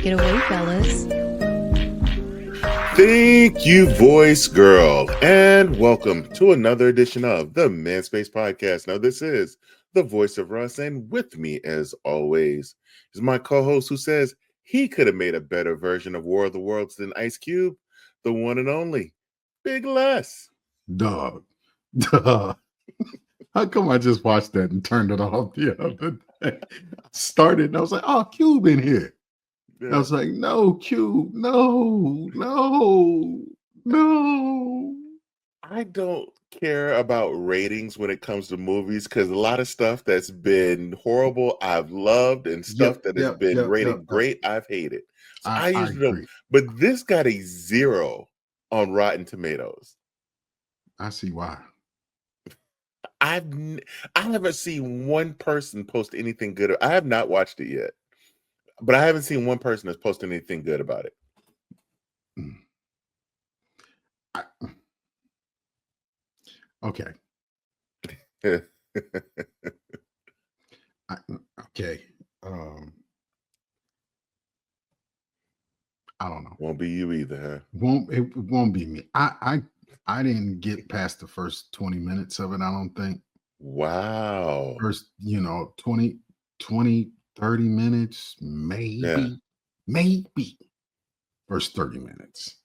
Take it away, fellas. Thank you, voice girl, and welcome to another edition of the Manspace Podcast. Now, this is the voice of Russ, and with me, as always, is my co-host who says he could have made a better version of War of the Worlds than Ice Cube, the one and only Big Les. Dog. How come I just watched that and turned it off the other day? I started and I was like, oh, Cube in here. Yeah. I was like, no, Cube, no. I don't care about ratings when it comes to movies because a lot of stuff that's been horrible I've loved, and stuff that has been rated great I've hated. So I usually don't. But this got a 0 on Rotten Tomatoes. I see why. I haven't seen one person post anything good. I have not watched it yet, but I haven't seen one person that's posted anything good about it. Okay. Okay. I don't know. Won't be you either, huh? It won't be me. I didn't get past the first 20 minutes of it, I don't think. Wow. First, 20, 30 minutes, maybe. First 30 minutes.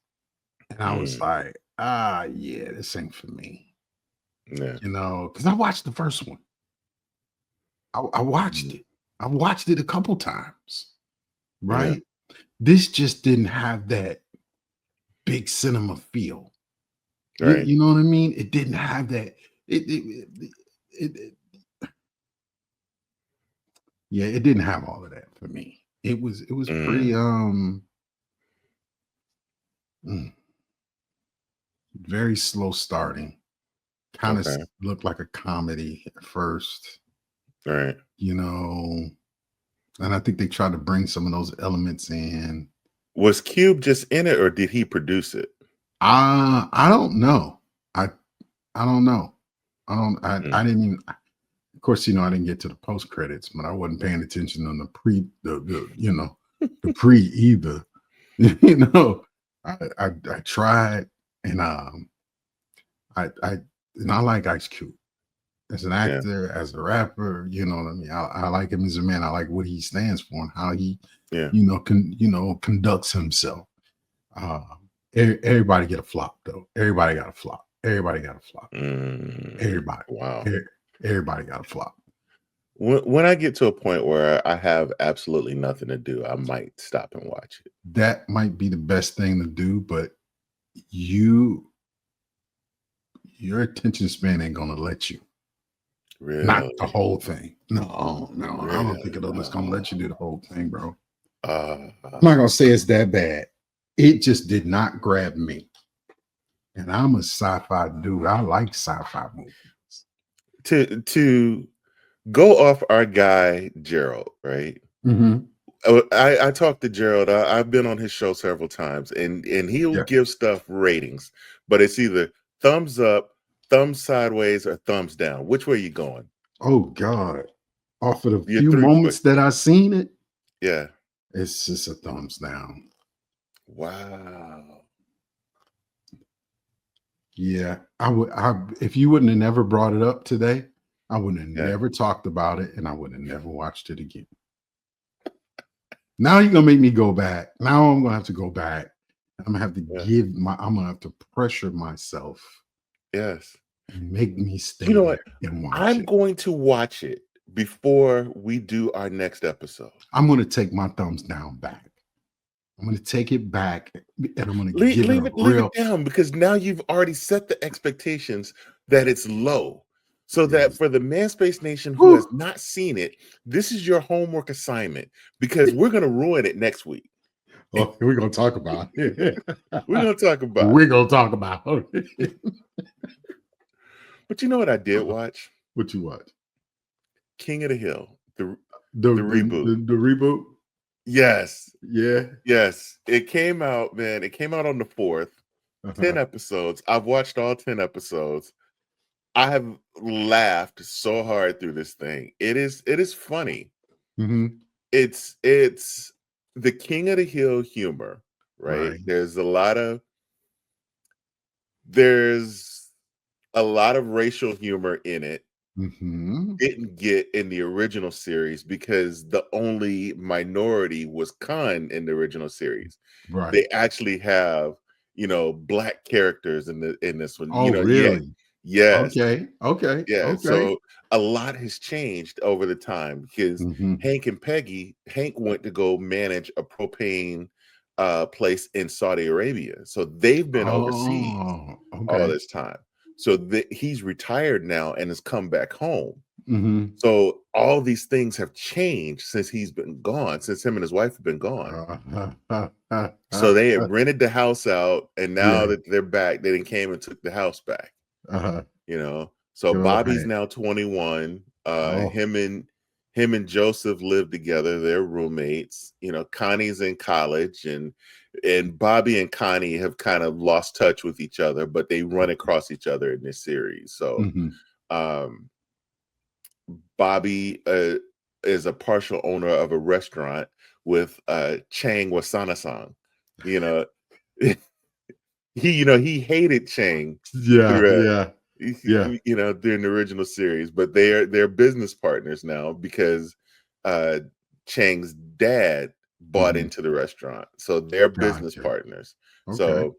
And I was like, yeah, this ain't for me. Yeah. Because I watched the first one. I watched it. I watched it a couple times. Right? Yeah. This just didn't have that big cinema feel. Right. You know what I mean? It didn't have that. Yeah, it didn't have all of that for me. It was pretty very slow starting. Kind of looked like a comedy at first. Right. And I think they tried to bring some of those elements in. Was Cube just in it, or did he produce it? I don't know. I don't know. I didn't even. Of course, I didn't get to the post credits, but I wasn't paying attention on the pre either. I tried, and I like Ice Cube as an actor, as a rapper. You know what I mean? I like him as a man. I like what he stands for and how he, conducts himself. Everybody get a flop though. Everybody got a flop. Everybody. Wow. Everybody got a flop. When I get to a point where I have absolutely nothing to do, I might stop and watch it. That might be the best thing to do, but your attention span ain't gonna let you. Really? Not the whole thing. No. Really? I don't think it's gonna let you do the whole thing, bro. I'm not gonna say it's that bad. It just did not grab me. And I'm a sci-fi dude. I like sci-fi movies. To go off our guy Gerald, right? Mm-hmm. I talked to Gerald. I've been on his show several times, and he'll give stuff ratings, but it's either thumbs up, thumbs sideways, or thumbs down. Which way are you going? Oh God! Off of the few moments that I've seen it, yeah, it's just a thumbs down. Wow. Yeah, if you wouldn't have never brought it up today, I would have never talked about it, and I would have never watched it again. Now you're gonna make me go back. Now I'm gonna have to go back. I'm gonna have to I'm gonna have to pressure myself. Yes. And make me stay. You know what? And watch I'm going to watch it before we do our next episode. I'm gonna take my thumbs down back. I'm going to take it back, and I'm going to leave it down, because now you've already set the expectations that it's low. So that for the Manspace Nation who has not seen it, this is your homework assignment, because we're going to ruin it next week. Well, we're going to talk about it. We're going to talk about it. But you know what I did watch? What you watch? King of the Hill, the reboot. The reboot? Yes. Yeah. Yes. It came out, man. It came out on the 4th. 10 episodes. I've watched all 10 episodes. I have laughed so hard through this thing. It is funny. Mm-hmm. It's the King of the Hill humor, right? Right. There's a lot of racial humor in it. Hmm. Didn't get in the original series because the only minority was Khan in the original series. Right. They actually have, black characters in this one. Oh, Yeah, really? yes, Okay. Okay. yeah. Okay. So a lot has changed over the time because Hmm. Hank went to go manage a propane place in Saudi Arabia. So they've been overseas Oh, all okay. this time. So he's retired now and has come back home. Hmm. So all these things have changed since he's been gone, since him and his wife have been gone. So they had rented the house out, and now Yeah. that they're back, they then came and took the house back. Uh-huh. So Go Bobby's ahead. now 21. Oh. Him and Joseph live together. They're roommates. Connie's in college, and Bobby and Connie have kind of lost touch with each other, but they run across each other in this series. So Hmm. um, Bobby is a partial owner of a restaurant with Chang Wasana-san. You know, he hated Chang Yeah. through Yeah. Yeah. during the original series, but they're business partners now because uh Chang's dad bought Hmm. into the restaurant, so they're business Gotcha. partners. Okay. So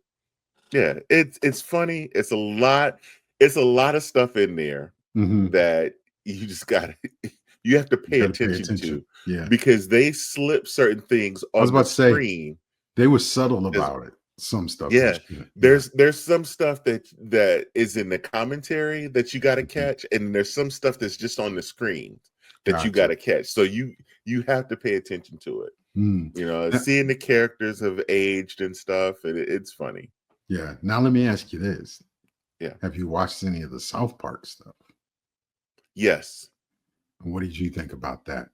yeah, it's funny. It's a lot of stuff in there Hmm. that you just gotta you have to You pay got to pay attention attention. to Yeah. because they slip certain things I was on the about to say screen. they were subtle As about it. Some stuff they Yeah, shouldn't. Yeah. there's some stuff that is in the commentary that you got to Mhm. catch, and there's some stuff that's just on the screen that you got Gotcha. to catch. So you have to pay attention to it. Mm. Now- Seeing the characters have aged and stuff, and it's funny. yeah. Now let me ask you this: Yeah. have you watched any of the South Park stuff? Yes. And what did you think about that?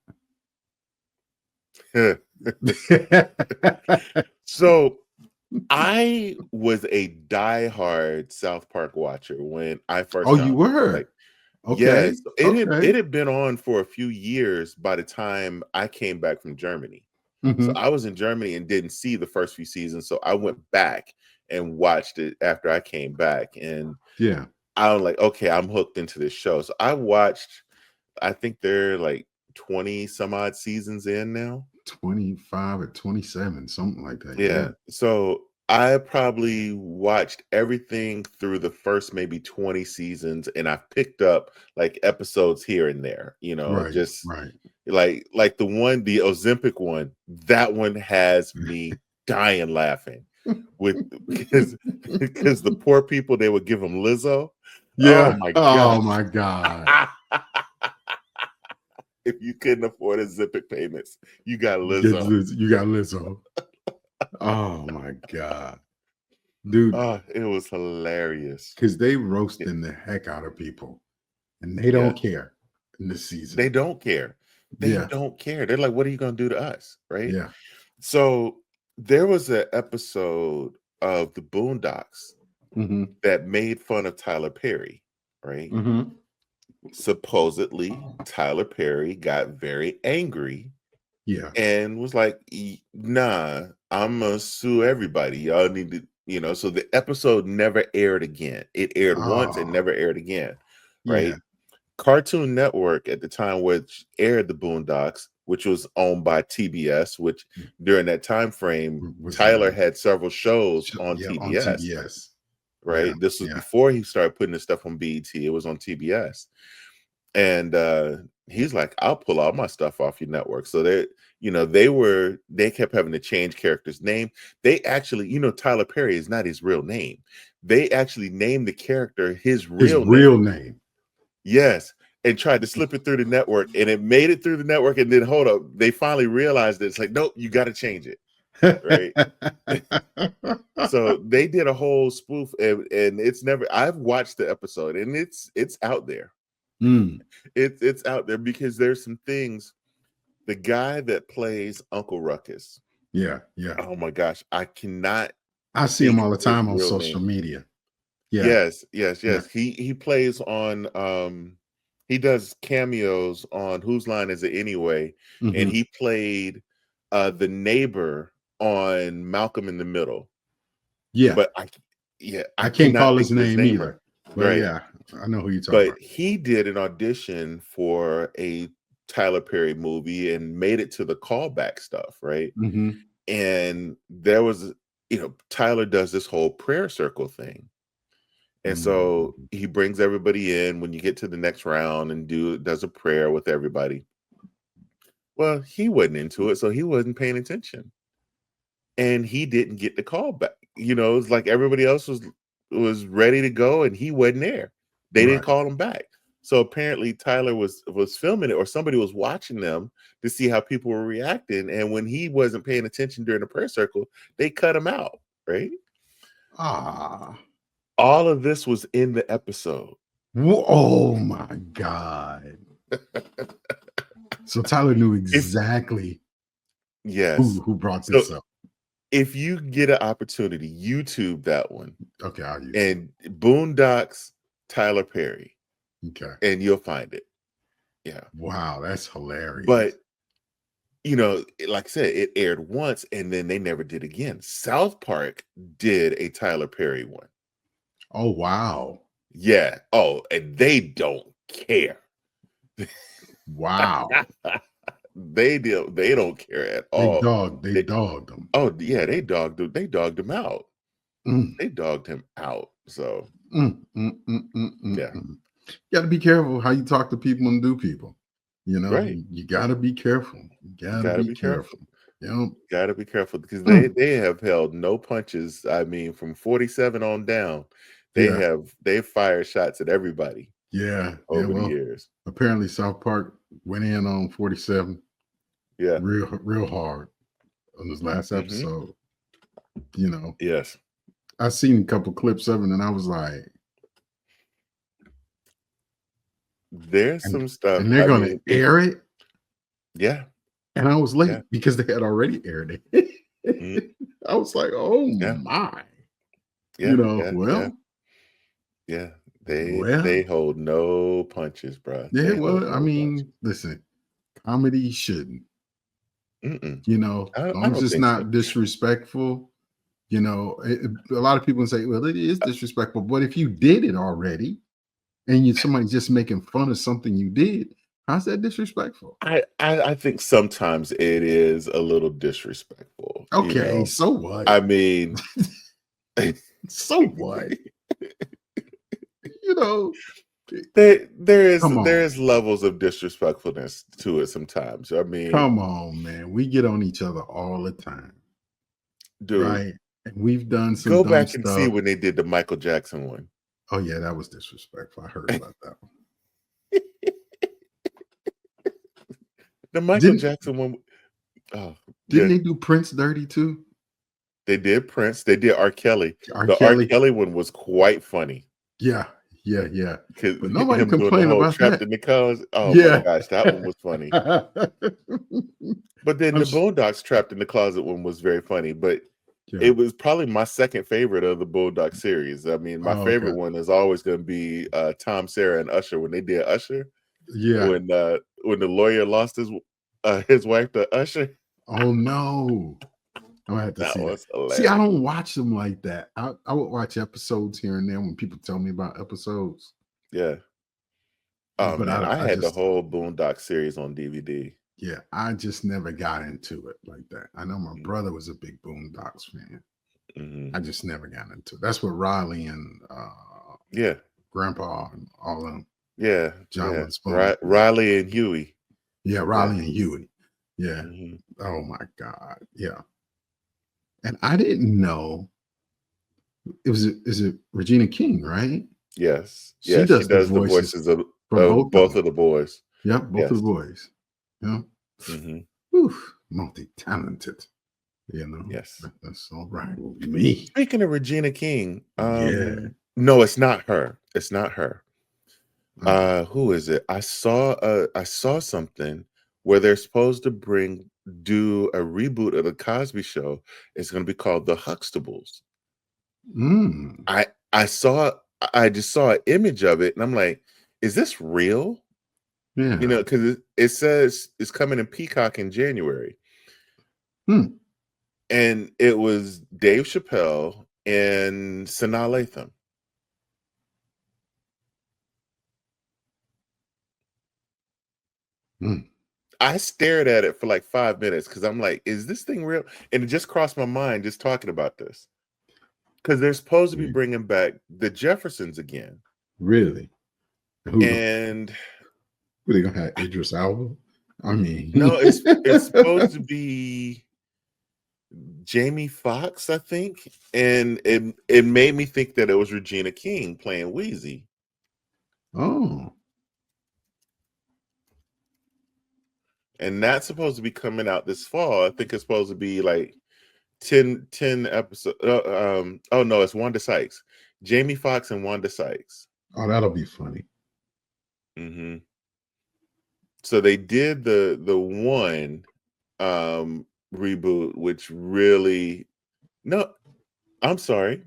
So I was a diehard South Park watcher when I Oh, first you got like were? Okay. yes, it Okay. had been on for a few years by the time I came back from Germany. So Hmm. I was in Germany and didn't see the first few seasons. So I went back and watched it after I came back. And Yeah. I was like, okay, I'm hooked into this show. So I think they're like 20 some odd seasons in now. 25 or 27, something like that. Yeah. Yeah. So I probably watched everything through the first maybe 20 seasons, and I've picked up like episodes here and there, Right. just Right. like the Ozempic one, that one has me dying laughing with because the poor people they would give them Lizzo. Oh Yeah. my Oh gosh. my God. If you couldn't afford Ozempic payments, you got Lizzo. You got Lizzo. Oh my God. Dude, Oh, it was hilarious. because they Yeah, roasting the heck out of people and they yeah. don't care in this They season. don't care. They Yeah. don't care. They're like, what are you gonna do to us? Right. Yeah. So there was an episode of the Boondocks Hmm. that made fun of Tyler Perry, right? Hmm. Supposedly, Tyler Perry got very angry Yeah. and was like, Nah, I'm gonna sue everybody. Y'all need to, So the episode never aired again. It aired once and Oh, never aired again, yeah. right? Cartoon Network at the time, which aired the Boondocks, which was owned by TBS, which during that time frame, Was Tyler had several shows on yeah, on TBS, TBS. Yeah. right? This was Yeah. before he started putting his stuff on BET. It was on TBS. And he's like, I'll pull all my stuff off your network. So they kept having to change characters' name. They actually, Tyler Perry is not his real name. They actually named the character his His real real name. name. Yes, and tried to slip it through the network, and it made it through the network. And then hold up, they finally realized that it's like, nope, you got to change it, right? So they did a whole spoof, and it's never. I've watched the episode, and it's out there. Mm, It's out there because there's some things. The guy that plays Uncle Ruckus. yeah. Yeah. Oh my gosh, I cannot I see him think all the of his time on real social name. media. Yeah. Yes, yes, Yeah. yes. He plays on he does cameos on Whose Line Is It Anyway? And Hmm. he played the neighbor on Malcolm in the Middle. Yeah. But I can't cannot call think his of his name name either. right. But Right. yeah, I know who you're talking But about. he did an audition for a Tyler Perry movie and made it to the callback stuff, right? Mm-hmm. And there was, Tyler does this whole prayer circle thing. And so he brings everybody in when you get to the next round and does a prayer with everybody. Well, he wasn't into it, so he wasn't paying attention. And he didn't get the call back. It's like everybody else was ready to go and he wasn't there. They didn't Right. call him back. So apparently Tyler was filming it, or somebody was watching them to see how people were reacting. And when he wasn't paying attention during the prayer circle, they cut him out, right? All of this was in the episode. Oh my God. So Tyler knew exactly Yes. who brought So this up. if you get an opportunity, YouTube that one. Okay, I'll use and Boondocks Tyler Perry. Okay. And you'll find it. Yeah. Wow, that's hilarious. But like I said, it aired once and then they never did again. South Park did a Tyler Perry one. Oh, wow. Yeah. Oh, and they don't care. Wow. They don't care at all. They dogged him. Oh, yeah, they dogged him out. Mm. They dogged him out. So yeah. You got to be careful how you talk to people and do people. Right. You got to be careful. You got to be careful. Got to be careful because Mm. they have held no punches. I mean, from 47 on down, they fired shots at everybody. Yeah. Over the years. Apparently South Park went in on 47. Yeah. Real hard on this last episode. Yes. I seen a couple clips of it and I was like, there's some stuff. And they're going to air it. Yeah. And I was late because they had already aired it. I was like, oh my. Yeah. Yeah. They hold no punches, bro. Yeah, well, I mean, listen, comedy shouldn't. As long as it's not disrespectful. A lot of people say, well, it is disrespectful. But if you did it already and somebody's just making fun of something you did, how's that disrespectful? I think sometimes it is a little disrespectful. Okay, so what? I mean, so what? there is levels of disrespectfulness to it sometimes. I mean, come on, man. We get on each other all the time. Dude. Right. And we've done some go back and see when they did the Michael Jackson one. Oh, yeah, that was disrespectful. I heard about that one. The Michael Jackson one. Oh, didn't they do Prince dirty too? They did Prince. They did R. Kelly. R. Kelly one was quite funny. Yeah. Because nobody complained about trapped that. in the cars. Oh my gosh, that one was funny. But then the Boondocks trapped in the closet one was very funny. But it was probably my second favorite of the Boondock series. I mean, my favorite one is always going to be Tom, Sarah, and Usher when they did Usher. Yeah. When the lawyer lost his wife to Usher. Oh no. I'm gonna have to see that. See, I don't watch them like that. I would watch episodes here and there when people tell me about episodes. Yeah. Oh, but man, I had the whole Boondock series on DVD. Yeah, I just never got into it like that. I know my brother was a big Boondocks fan. I just never got into it. That's what Riley and Grandpa and all of them. Yeah. John Riley and Huey. Yeah, Riley and Huey. Yeah. Oh my God. Yeah. And I didn't know is it Regina King, right? Yes. She does the voices of both of the boys. Yep, both of the boys. Yeah. Multi-talented. Yes. That's all right with me. Speaking of Regina King, no, it's not her. It's not her. Who is it? I saw something where they're supposed to do a reboot of the Cosby Show. It's going to be called The Huxtables. I just saw an image of it and I'm like, is this real? Yeah. Because it says it's coming in Peacock in January. Hmm. And it was Dave Chappelle and Sanaa Lathan. Hmm. I stared at it for like 5 minutes because I'm like, is this thing real? And it just crossed my mind just talking about this. Because they're supposed to be bringing back the Jeffersons again. Really? Who And they gonna have Idris Elba? I mean, no, it's supposed to be Jamie Foxx, I think. And it made me think that it was Regina King playing Wheezy. oh, And that's supposed to be coming out this fall. I think it's supposed to be like 10 episodes. Oh no, it's Wanda Sykes. Jamie Foxx and Wanda Sykes. oh, that'll be funny. Hmm. So they did the one reboot, which really no, I'm sorry.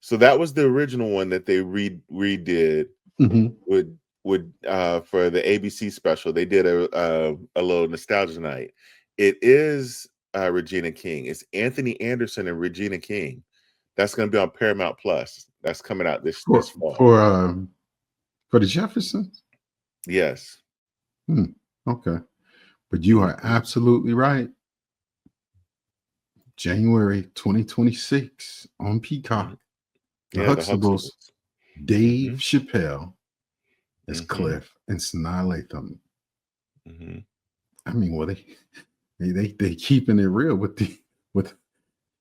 So that was the original one that they redid Mhm. with for the ABC special. They did a little nostalgia night. It is Regina King. It's Anthony Anderson and Regina King. That's going to be on Paramount Plus. That's coming out this fall. For the Jeffersons. Yes. Okay, but you are Mhm. absolutely right. January 2026 on Peacock. Mhm. The Yeah, the Huxtables, Huxtables. Dave Hmm. Chappelle as Hmm. Cliff and Sanaa Lathan. Hmm. I mean, well, they keeping it real with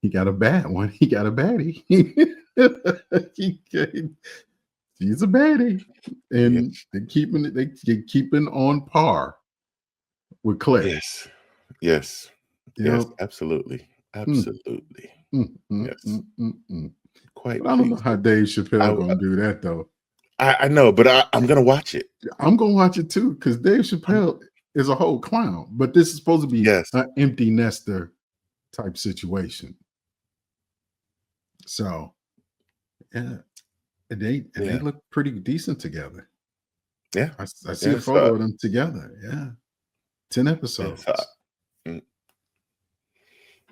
he got a bad one. He got a baddie. He's a baddie, Yes. and they keeping on par with Cliff. Yes. Yes. You Yes. know, Absolutely. mm, Absolutely. mm, Yes. mm. Quite But I don't know pleased how with Dave it. Chappelle gonna do that though. I know, but I'm gonna watch it. I'm gonna watch it too because Dave I'm, Chappelle is a whole clown. But this is supposed to be yes. an empty nester type situation. So yeah, and they Yeah. look pretty decent together. Yeah. I see a Yeah. photo of them together. Yeah, 10 Yeah. So episodes. mm,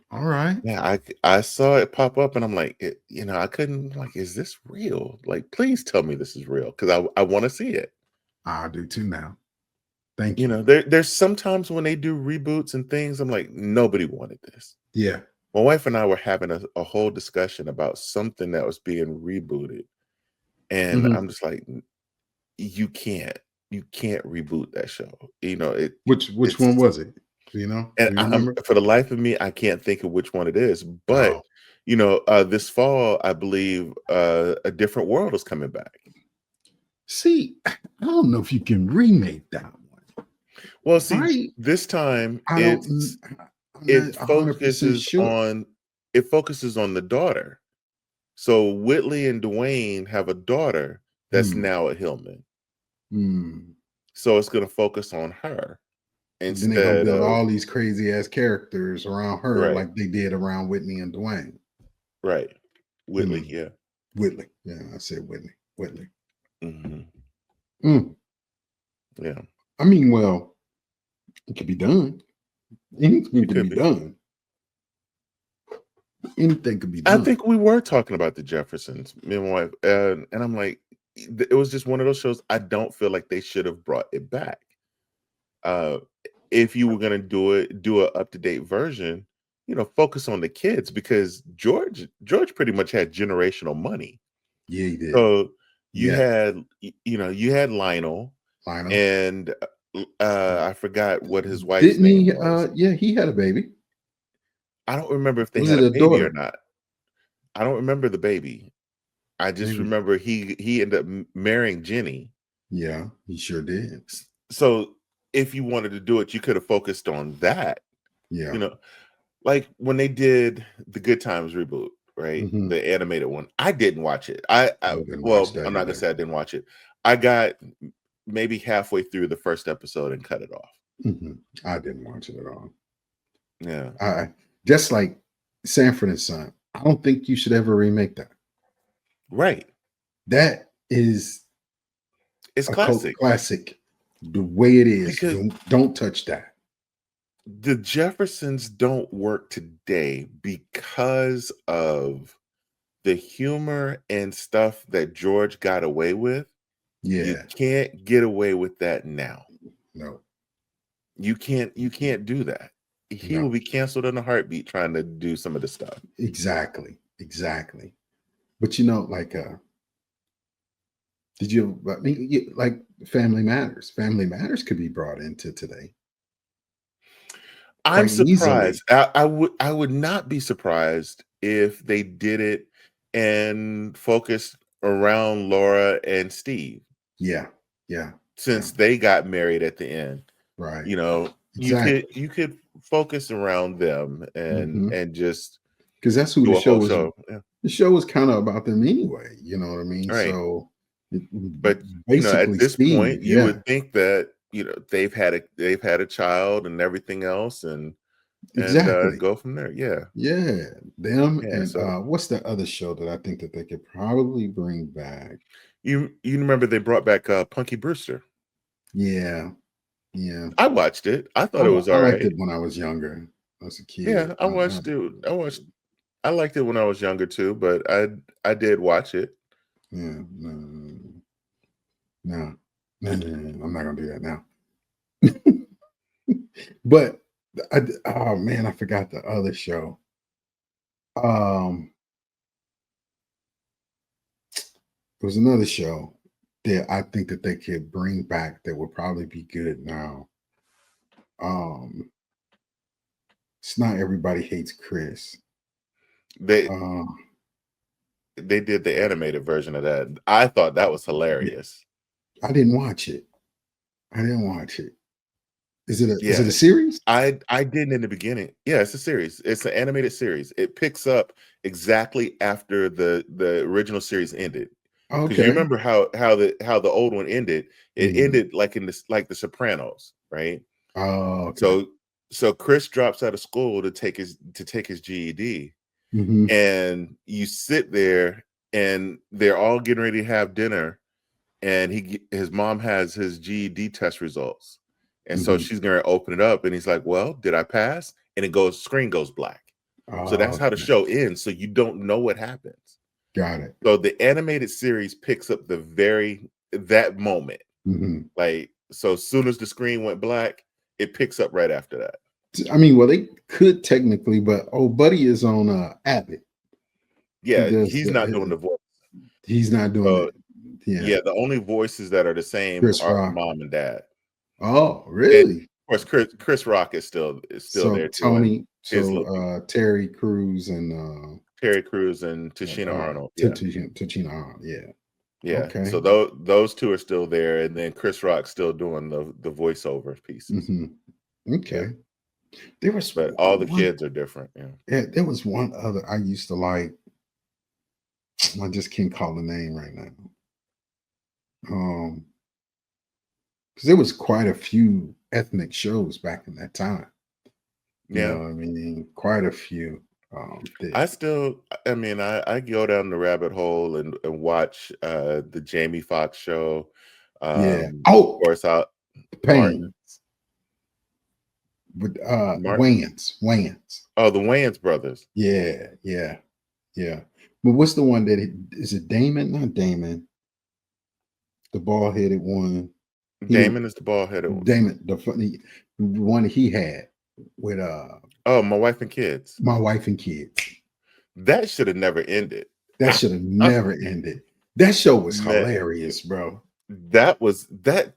All right, yeah, I saw it pop up and I'm like, I couldn't like, is this real? Like, please tell me this is real because I want to see it. I'll do too now. Thank you. There's sometimes when they do reboots and things, I'm like, nobody wanted this. Yeah. My wife and I were having a whole discussion about something that was being rebooted, and Mhm. I'm just like, you can't reboot that show. Which It's one was it? Do you know? and Do you I'm remember? for the life of me, I can't think of which one it is. But Oh, this fall, I believe A Different World is coming back. see, I don't know if you can remake that one, Well, see, right? this time I don't. I'm it not 100% focuses sure. on the daughter. So Whitley and Dwayne have a daughter that's Hmm. now at Hillman. Hmm. So it's going to focus on her Then they're gonna instead build of all these crazy ass characters around her, right, like they did around Whitney and Dwayne. right. Whitley, Hmm. yeah. Whitley. Yeah, I said Whitney. Whitley. Hmm. Mm. Yeah, I mean, well, it could be done. Anything it can could be be. done. Anything could be I done. think we were talking about the Jeffersons, me and my wife, and I'm like, it was just one of those shows. I don't feel like they should have brought it back. Uh, if you were gonna do a up to date version, focus on the kids because George pretty much had generational money. Yeah, he did. So Yeah, you had Lionel, Lionel. and I forgot what his wife's Didn't name he? was. Yeah, he had a baby. I don't remember if they Was had it a a baby or daughter? not. I don't remember the baby. I just Maybe. remember he ended up marrying Jenny. Yeah, he sure did. So if you wanted to do it, you could have focused on that. Yeah. You know, like when they did the Good Times reboot, right? Hmm. The animated one. I didn't watch it. I didn't watch Well, that I'm not gonna either. say I didn't watch it. I got maybe halfway through the first episode and cut it off. Hmm. I didn't watch it at all. Yeah. I just like Sanford and Son. I don't think you should ever remake that. Right. That is It's a cult classic classic. The way it is, because don't touch that. The Jeffersons don't work today because of the humor and stuff that George got away with. You Yeah. can't get away with that now. No. You can't do that. He will No. be canceled in a heartbeat trying to do some of the stuff. Exactly. Exactly. But like did you I mean like Family Matters. Family Matters could be brought into today I'm quite surprised. easily. I would not be surprised if they did it and focused around Laura and Steve, Yeah. Yeah. Yeah. since they got married at the end. Right. You know, you could Exactly. you could focus around them and just Because that's who the do a show whole was. show. Yeah. The show was kind of about them anyway. You know what I mean? Right. So But at basically, this Steve. point, you Yeah. would think that they've had a child and everything else, and Exactly. go from there. Yeah. Yeah. Them Yeah. and So what's the other show that I think that they could probably bring back? you remember they brought back Punky Brewster. Yeah. Yeah. I watched it. I thought it was I all liked right. it when I was younger. As a kid. Yeah, I watched it. I liked it when I was younger too, but I did watch it. Yeah. No. No. I'm not gonna do that now. But oh man, I forgot the other show. Um, there was another show that I think that they could bring back that would probably be good now. Um, it's not Everybody Hates Chris. They Uh, they did the animated version of that. I thought that was yeah, hilarious. I didn't watch it. I didn't watch it. Is it a Yeah, series? I didn't in the beginning. Yeah, it's a series. It's an animated series. It picks up exactly after the original series ended. Because you Okay. remember how the old one ended. It Mhm. ended like in this like The Sopranos, right? Oh, okay. So Chris drops out of school to take his GED, Hmm. and you sit there and they're all getting ready to have dinner, and his mom has his GED test results, and so Hmm. she's going to open it up, and he's like, well, did I pass? And screen goes black. So that's Oh, how the okay. show ends, so you don't know what happens. Got it. So the animated series picks up that moment, Hmm. like, so as soon as the screen went black, it picks up right after that. I mean, well, they could technically, but old buddy is on Abbott. He Yeah, does. he's not doing the voice. He's not doing So it. Yeah, yeah, the only voices that are the same Chris are Rock. mom and dad. Oh, And really? of course, Chris Rock is still So there doing Tony, his little piece. Terry Crews and Terry Crews and Tashina Arnold. Yeah, Tachina Arnold. Yeah. yeah. Okay. So those two are still there, and then Chris Rock's still doing the voiceover pieces. Hmm. Yeah, Okay. There was but all the one. kids are different. Yeah. Yeah, there was one other I used to like. I just can't call the name right now. Because there was quite a few ethnic shows back in that time. You know Yeah. what I mean? Quite a few. That I mean, I go down the rabbit hole and watch the Jamie Foxx show. Yeah. Of Oh, course, Pain Martin. with Martin. Wayans. Oh, the Wayans brothers. Yeah, yeah, yeah. But what's the one that is it Damon? Not Damon, the bald headed one. He didn't Damon is the bald headed one. Damon, the funny one he had with Oh, My Wife and Kids. My Wife and Kids. That should have never ended. That should have never ended. That show was Man, hilarious, bro. that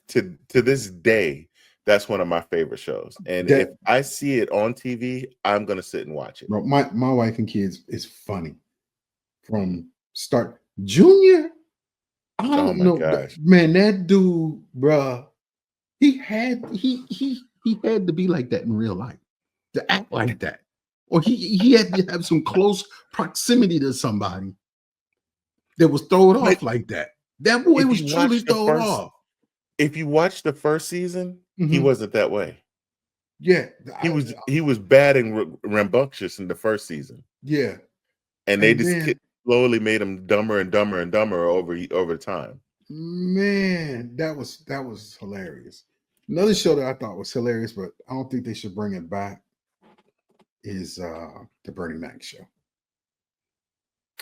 to this day, that's one of my favorite shows. And if That I see it on TV, I'm gonna sit and watch it. bro, my Wife and Kids is funny from start. Junior, I Oh don't my know, gosh. man. That dude, bro, he had to be like that in real life to act like that, or he had to have some close proximity to somebody that was thrown But off like that. That boy if was you truly watch the thrown first off. if you watch the first season, he Mhm. wasn't that way. Yeah, He was bad and rambunctious in the first season, yeah, and they and just then slowly made him dumber and dumber and dumber over time. man, that was hilarious. Another show that I thought was hilarious, but I don't think they should bring it back, is the Bernie Mac show.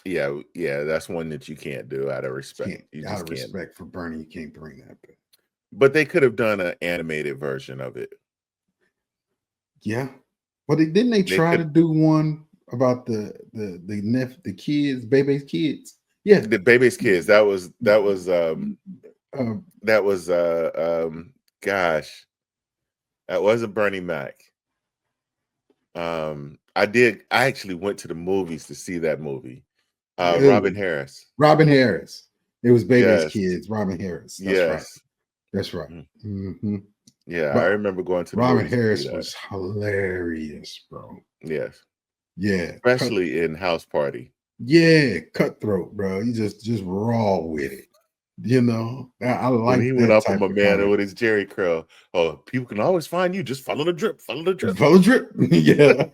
Yeah, yeah, that's one that you can't do out of respect. Can't, You out just of can't. respect for Bernie, you can't bring that back. But they could have done an animated version of it. Yeah, but didn't they They try to could do one about the kids, baby's kids? Yeah, the Baby's Kids. uh, That was gosh, that wasn't Bernie Mac. I actually went to the movies to see that movie. Robin ew, Harris. Robin Harris. It was baby's Yes. kids. Robin Harris. That's right. Yes. That's right. Mhm. Hmm. Yeah, I But remember going to the Robin movies to see Harris that. was hilarious, bro. Yes. Yeah, Especially in House Party. yeah, cutthroat, bro. You just raw with it. You know, I When like he went that up on type my of man comedy. with his Jerry curl. Oh, people can always find you. Just follow the drip. Follow the drip. Follow drip. Yeah.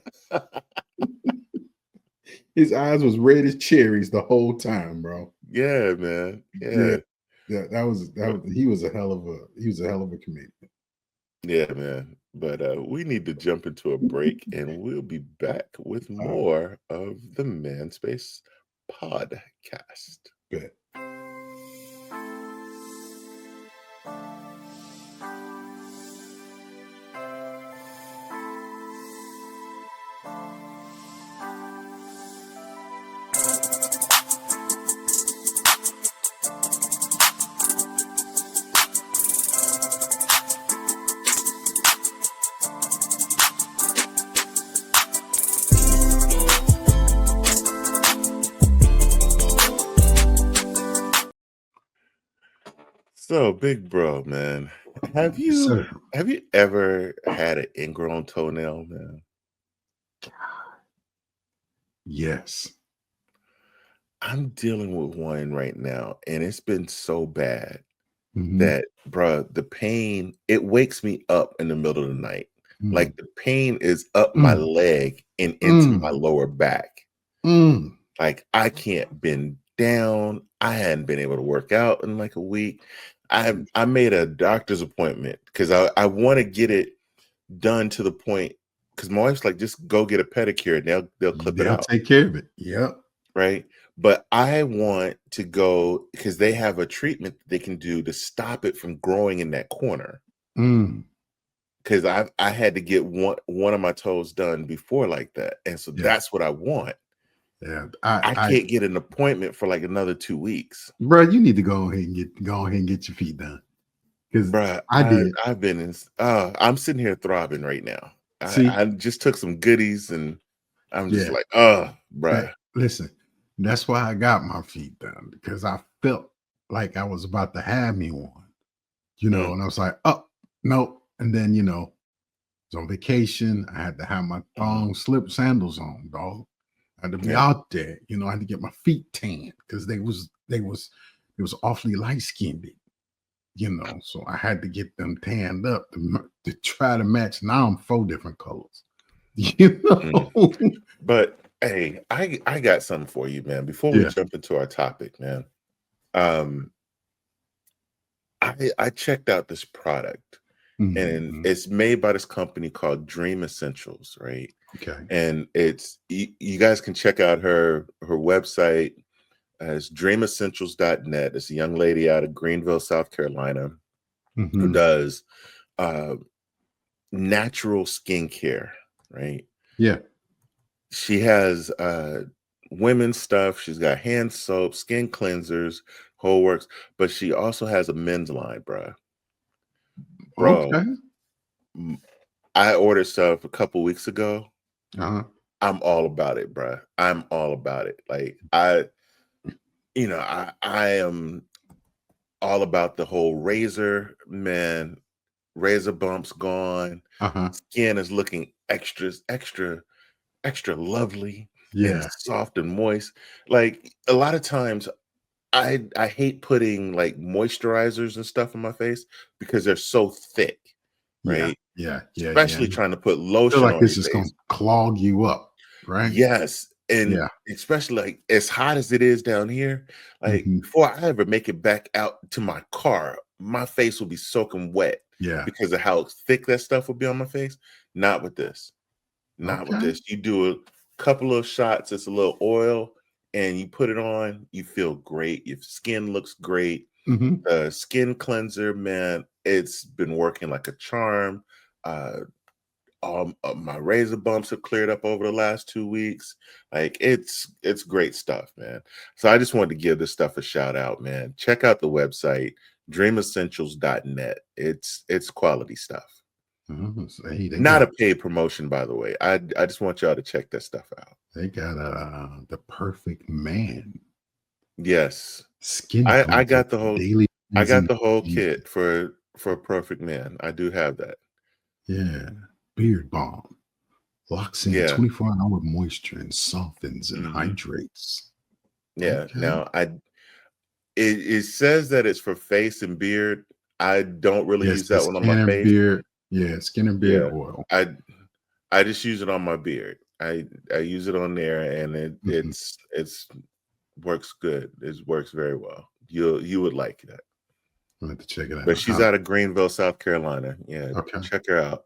His eyes was red as cherries the whole time, bro. Yeah, man. Yeah, Yeah. he was a hell of a comedian. Yeah, man. But we need to jump into a break and we'll be back with more of the Man Space podcast. Bet. So, big bro, man, have Yes, you sir. have you ever had an ingrown toenail, man? Yes. I'm dealing with one right now, and it's been so bad Mhm. that, bruh, the pain, it wakes me up in the middle of the night. Mm. Like the pain is up my Mm. leg and into Mm. my lower back. Mm. Like I can't bend down. I hadn't been able to work out in like a week. I made a doctor's appointment because I want to get it done to the point because my wife's like, just go get a pedicure and they'll clip it They'll out, take care of it. Yep. right? But I want to go because they have a treatment they can do to stop it from growing in that corner. Mm. Because I had to get one of my toes done before like that, and so Yeah. that's what I want. Yeah. I can't get an appointment for like another 2 weeks. Bro, you need to go ahead and get your feet done. Because Bruh, I did. I've been in I'm sitting here throbbing right now. See, I just took some goodies and I'm just yeah. like, bruh. Listen, that's why I got my feet done, because I felt like I was about to have me one, Mm, and I was like, oh, no. And then, I was on vacation. I had to have my mhm, thong slip sandals on, dog. I had to be yeah, out there, I had to get my feet tanned because they was awfully light skinned, so I had to get them tanned up to try to match. Now I'm 4 different colors, you mm. know. But hey, I got something for you, man. Before we Yeah. jump into our topic, man. Um, I checked out this product and Mhm. it's made by this company called Dream Essentials, right? Okay. And it's you guys can check out her website as dreamessentials.net. It's a young lady out of Greenville, South Carolina, who Mhm. does uh, natural skincare, right? Yeah. She has women's stuff. She's got hand soap, skin cleansers, whole works, but she also has a men's line, bro. Okay. m- I ordered stuff a couple weeks ago. Uh-huh. I'm all about it, I'm all about it. Like I am all about the whole razor, man. Razor bumps gone. Uh-huh. Skin is looking extra lovely and Yeah. soft and moist. Like a lot of times I hate putting like moisturizers and stuff on my face because they're so thick, Yeah. right? Yeah. Yeah. Yeah. Especially trying to put Feel lotion like on it's your just gonna face. clog you up, right? Yes, and Yeah. especially, like, as hot as it is down here, like, Mhm. before I ever make it back out to my car, my face will be soaking wet, Yeah. because of how thick that stuff will be on my face. Not with this. Not with Okay. this. You do a couple of shots, it's a little oil, and you put it on, you feel great. Your skin looks great. Mhm. Skin cleanser, man, it's been working like a charm. All my razor bumps have cleared up over the last 2 weeks. Like it's great stuff, man. So I just wanted to give this stuff a shout out, man. Check out the website dreamessentials.net. It's quality stuff. So, hey, they Not got a paid promotion, by the way. I just want y'all to check that stuff out. the perfect man Yes. skin I cleanser got the for whole daily I got cleansing. the whole kit for a perfect man. I do have that. Yeah. Beard balm locks in Yeah. 24-hour moisture and softens and Mhm. hydrates. Yeah. Okay. Now it says that it's for face and beard. I don't really Yes, use the that one on my skin and face. beard. Yeah, skin and beard Yeah. oil. I just use it on my beard. I use it on there, and Mhm. it's works good. It works very well. You would like that. I'll have to check it But out. she's out of Greenville, South Carolina. Yeah, Okay. check her out.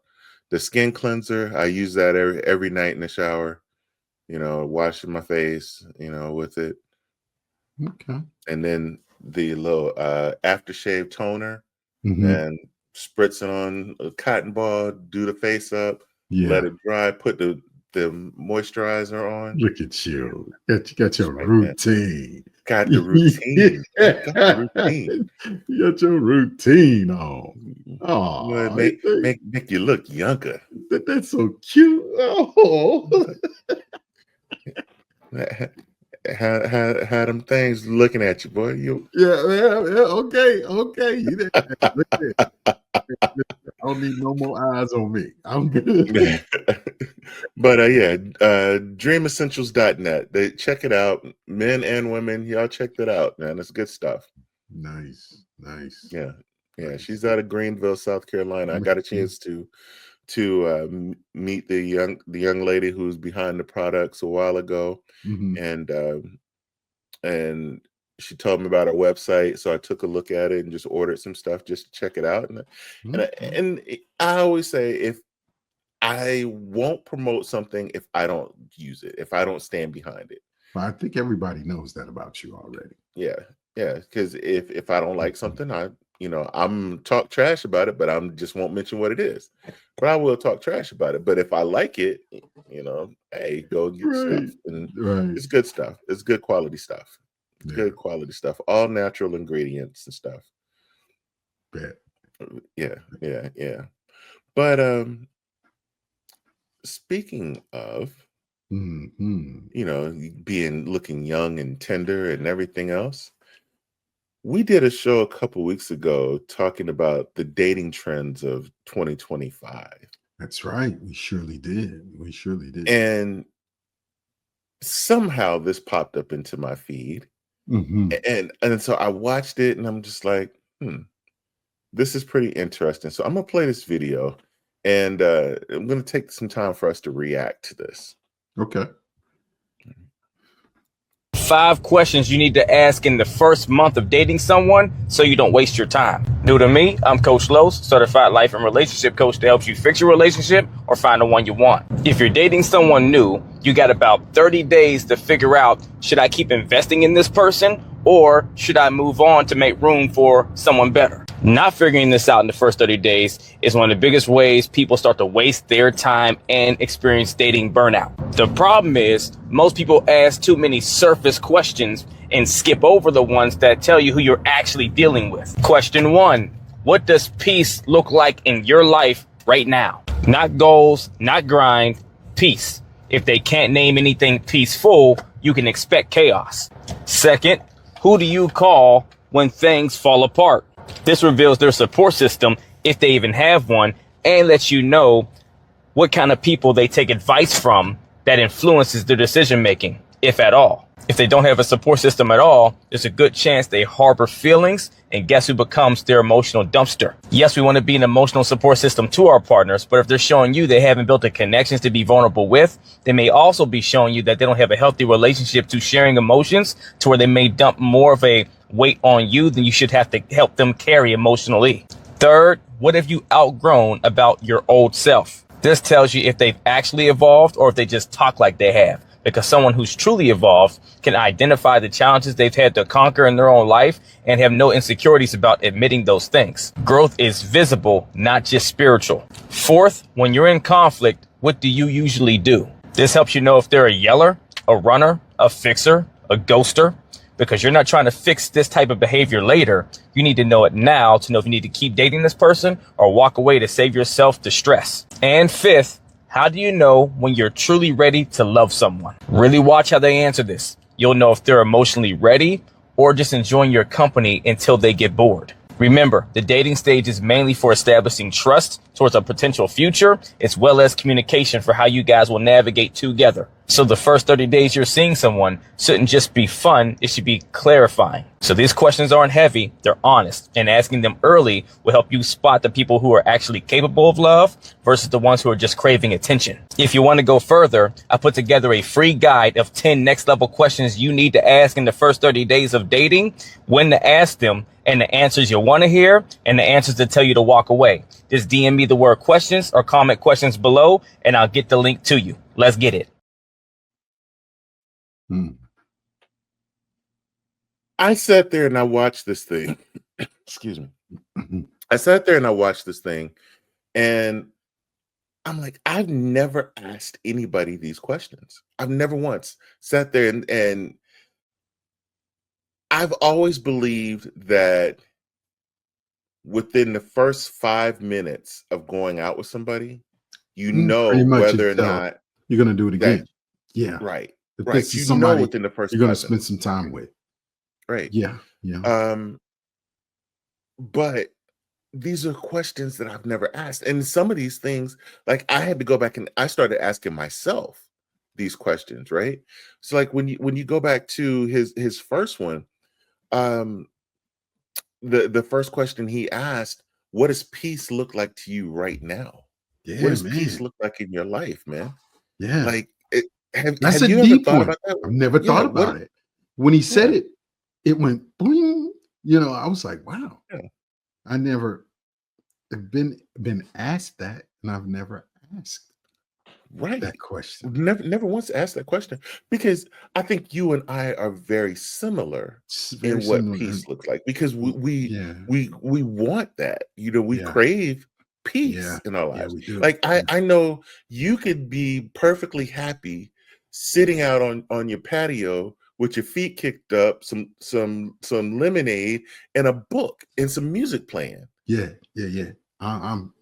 The skin cleanser, I use that every night in the shower. Washing my face, with it. Okay. And then the little aftershave toner, Mhm. and spritz it on a cotton ball, do the face up, let Yeah. it dry, put the moisturizer on. Look at you. Got That's your right, man. routine. Got the You routine. I got the routine. got your routine on. Well, Oh, make you look younger. that's so cute. Oh. Had them things looking at you, boy. Yeah. Okay. You there. Look there. I don't need no more eyes on me. I'm good. But yeah, dreamessentials.net. They check it out, men and women. Y'all check that out, man. It's good stuff. Nice. Yeah, Nice. she's out of Greenville, South Carolina. I got a chance to meet the young lady who's behind the products a while ago, Mhm. and she told me about our website, so I took a look at it and just ordered some stuff just to check it out. Okay. And I always say, if I won't promote something if I don't use it, if I don't stand behind it. Well, I think everybody knows that about you already. Yeah, because if I don't like Mhm. something, I'm talk trash about it, but I'm just won't mention what it is. But I will talk trash about it. But if I like it, hey, go get stuff, Right. and Right. it's good stuff. It's good quality stuff. It's Yeah. good quality stuff. All natural ingredients and stuff. Bet. Yeah. But speaking of, Mhm. looking young and tender and everything else, we did a show a couple weeks ago talking about the dating trends of 2025. That's right. We surely did. And somehow this popped up into my feed. Mhm. And so I watched it, and I'm just like, this is pretty interesting. So I'm gonna play this video, and I'm gonna take some time for us to react to this. Okay. 5 questions you need to ask in the first month of dating someone so you don't waste your time. New to me, I'm Coach Los, certified life and relationship coach to help you fix your relationship or find the one you want. If you're dating someone new, you got about 30 days to figure out, should I keep investing in this person or should I move on to make room for someone better? Not figuring this out in the first 30 days is one of the biggest ways people start to waste their time and experience dating burnout. The problem is most people ask too many surface questions and skip over the ones that tell you who you're actually dealing with. Question 1, what does peace look like in your life right now? Not goals, not grind, peace. If they can't name anything peaceful, you can expect chaos. Second, who do you call when things fall apart? This reveals their support system, if they even have one, and lets you know what kind of people they take advice from that influences their decision making, if at all. If they don't have a support system at all, there's a good chance they harbor feelings, and guess who becomes their emotional dumpster? Yes, we want to be an emotional support system to our partners, but if they're showing you they haven't built the connections to be vulnerable with, they may also be showing you that they don't have a healthy relationship to sharing emotions, to where they may dump more of a weight on you than you should have to help them carry emotionally. Third, what have you outgrown about your old self? This tells you if they've actually evolved or if they just talk like they have. Because someone who's truly evolved can identify the challenges they've had to conquer in their own life and have no insecurities about admitting those things. Growth is visible, not just spiritual. Fourth, when you're in conflict, what do you usually do? This helps you know if they're a yeller, a runner, a fixer, a ghoster, because you're not trying to fix this type of behavior later. You need to know it now to know if you need to keep dating this person or walk away to save yourself the stress. And fifth, how do you know when you're truly ready to love someone? Really watch how they answer this. You'll know if they're emotionally ready or just enjoying your company until they get bored. Remember, the dating stage is mainly for establishing trust towards a potential future, as well as communication for how you guys will navigate together. So the first 30 days you're seeing someone shouldn't just be fun, it should be clarifying. So these questions aren't heavy, they're honest, and asking them early will help you spot the people who are actually capable of love versus the ones who are just craving attention. If you want to go further, I put together a free guide of 10 next level questions you need to ask in the first 30 days of dating, when to ask them, and the answers you want to hear, and the answers that tell you to walk away. Just DM me the word questions or comment questions below, and I'll get the link to you. Let's get it. I sat there and I watched this thing. Excuse me. I sat there and I watched this thing, and I'm like, I've never asked anybody these questions. I've never once sat there and I've always believed that within the first 5 minutes of going out with somebody, you know whether or not you're going to do it again. Right. If Right. this is You somebody know within the first you're going to 5 spend minutes. some time with. Right. Yeah. But these are questions that I've never asked. And some of these things, like I had to go back and I started asking myself these questions, right? So like when you go back to his first one, the first question he asked, what does peace look like to you right now? Yeah, What does man. peace look like in your life, man? Yeah. Like That's have a you ever deep thought one. about that? I've never thought about it. When he said it, it went boom. I was like, wow. Yeah. I never have been asked that, and I've never asked that question. Never once asked that question, because I think you and I are very similar in what peace looks like, because we want that. We crave peace in our lives. Yeah, we do. Like I know you could be perfectly happy sitting out on your patio with your feet kicked up, some lemonade and a book and some music playing. Yeah. I'm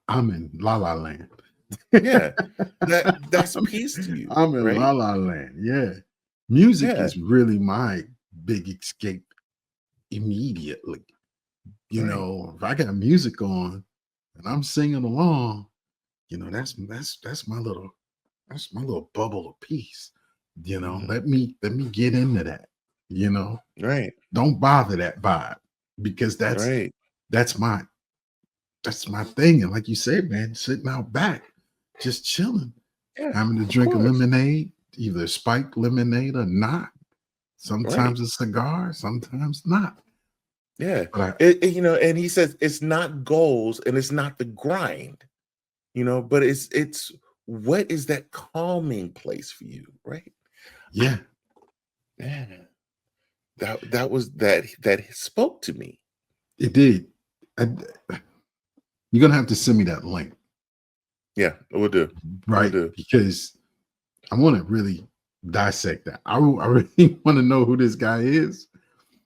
in La La Land. Yeah, that's peace to you. I'm in right? La La Land. Yeah. Music is really my big escape immediately. If I got music on and I'm singing along, that's my little bubble of peace. Let me get into that. Right. Don't bother that vibe, because that's my thing. And like you said, man, sitting out back, just chilling, having to drink a lemonade, either spiked lemonade or not. Sometimes a cigar, sometimes not. Yeah. And he says it's not goals and it's not the grind, but it's what is that calming place for you, right? Yeah. Man, that spoke to me. It did. You're gonna have to send me that link. Yeah, we'll do. Right. We'll do. Because I want to really dissect that. I really want to know who this guy is.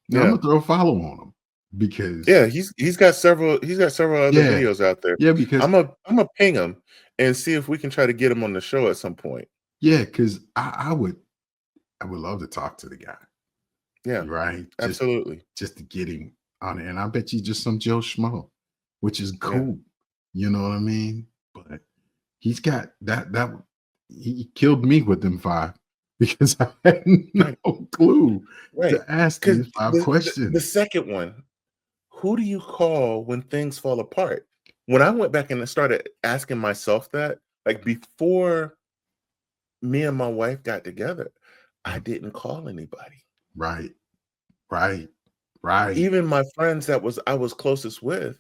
Now, I'm gonna throw a follow on him, because he's got several other videos out there. Yeah, because I'm gonna ping him and see if we can try to get him on the show at some point. Yeah, because I would love to talk to the guy. Yeah, right. Absolutely. Just to get him on it. And I bet you just some Joe Schmo, which is cool. You know what I mean? But he's got that he killed me with them 5, because I had no clue to ask these 5 questions. The second one, who do you call when things fall apart? When I went back and I started asking myself that, like before me and my wife got together, I didn't call anybody. Right. Even my friends I was closest with,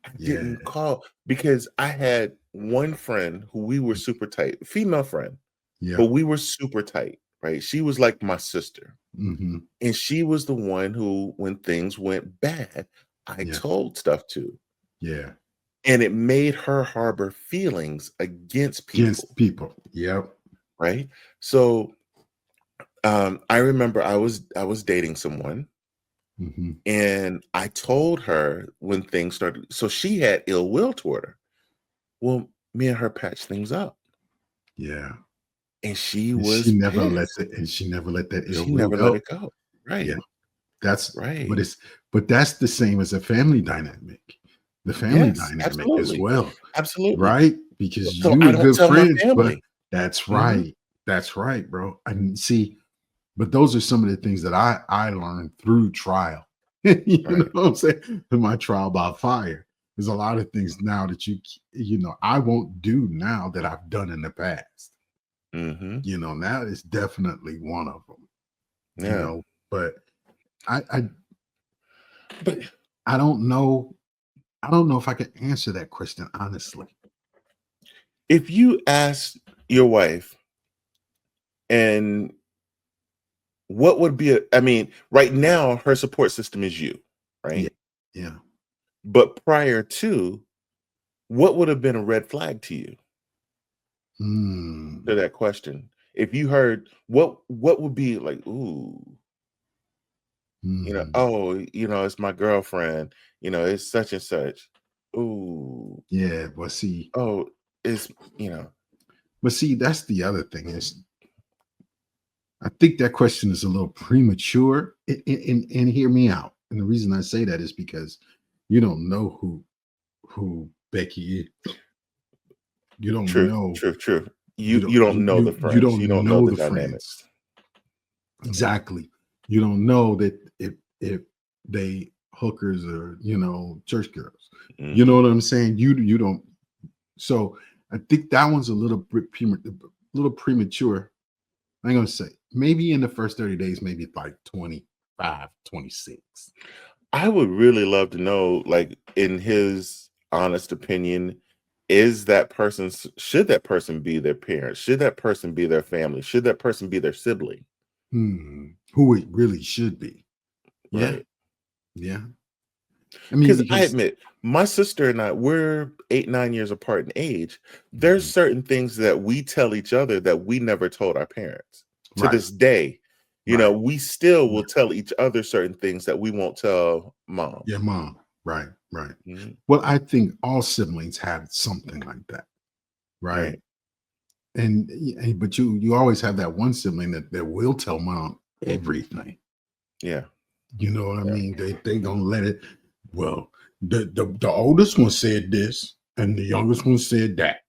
I Yeah. didn't call because I had one friend who we were super tight, female friend, Yeah. but we were super tight, right? She was like my sister. Mm-hmm. And she was the one who, when things went bad, I Yeah. told stuff to. Yeah. And it made her harbor feelings against people, Against people. Yep. right? So I remember I was dating someone Mm-hmm. and I told her when things started. So she had ill will toward her. Well, me and her patched things up. Yeah. And she And was pissed. she never let that ill She will never let go. it go. Yeah. Right. That's Right. but that's the same as a family dynamic. The family Yes, dynamic as absolutely. well, Absolutely. right? Because So you I were don't good tell my friends, but family. that's Mhm. right. That's right, bro. And see, but those are some of the things that I learned through trial. You know Right. what I'm saying? In my trial by fire. There's a lot of things now that I won't do now that I've done in the past. Mhm. That is definitely one of them. You Yeah. know, but I But I don't know. I don't know if I can answer that question honestly. if you ask your wife and what would be I mean, right now her support system is you, Yeah. right? Yeah. But prior to, what would have been a red flag to Hmm. that question? If you heard what would be like, ooh, Hmm. oh, it's my girlfriend, it's such and such. Ooh, Yeah. oh, it's, you know, That's the other thing is I think that question is a little premature. And hear me out. And the reason I say that is because you don't know who Becky is. You don't true, know. true, true. You You don't don't you know the you you friends. You don't don't know know the the dynamics. friends. Exactly. You don't know that if they hookers or church girls. You know Mhm. what I'm saying? You don't. So I think that one's a little premature. I'm gonna say maybe in the first 30 days, maybe like 25, 26. I would really love to know, like, in his honest opinion, should that person be their parent? Should that person be their family? Should that person be their sibling? Who it really should be. Yeah, Right. yeah. I mean, Because I because admit, my sister and I, we're 8, 9 years apart in age. There's Mhm. certain things that we tell each other that we never told our parents. To Right, this day, right. we still Yeah, will tell each other certain things that we won't tell mom. yeah, mom. Right, right. Mhm. Well, I think all siblings have something like that, right? Right. But you always have that one sibling that will tell mom everything. Yeah. You know what I Yeah. mean? They gonna let it. Well, the oldest one said this, and the youngest one said that.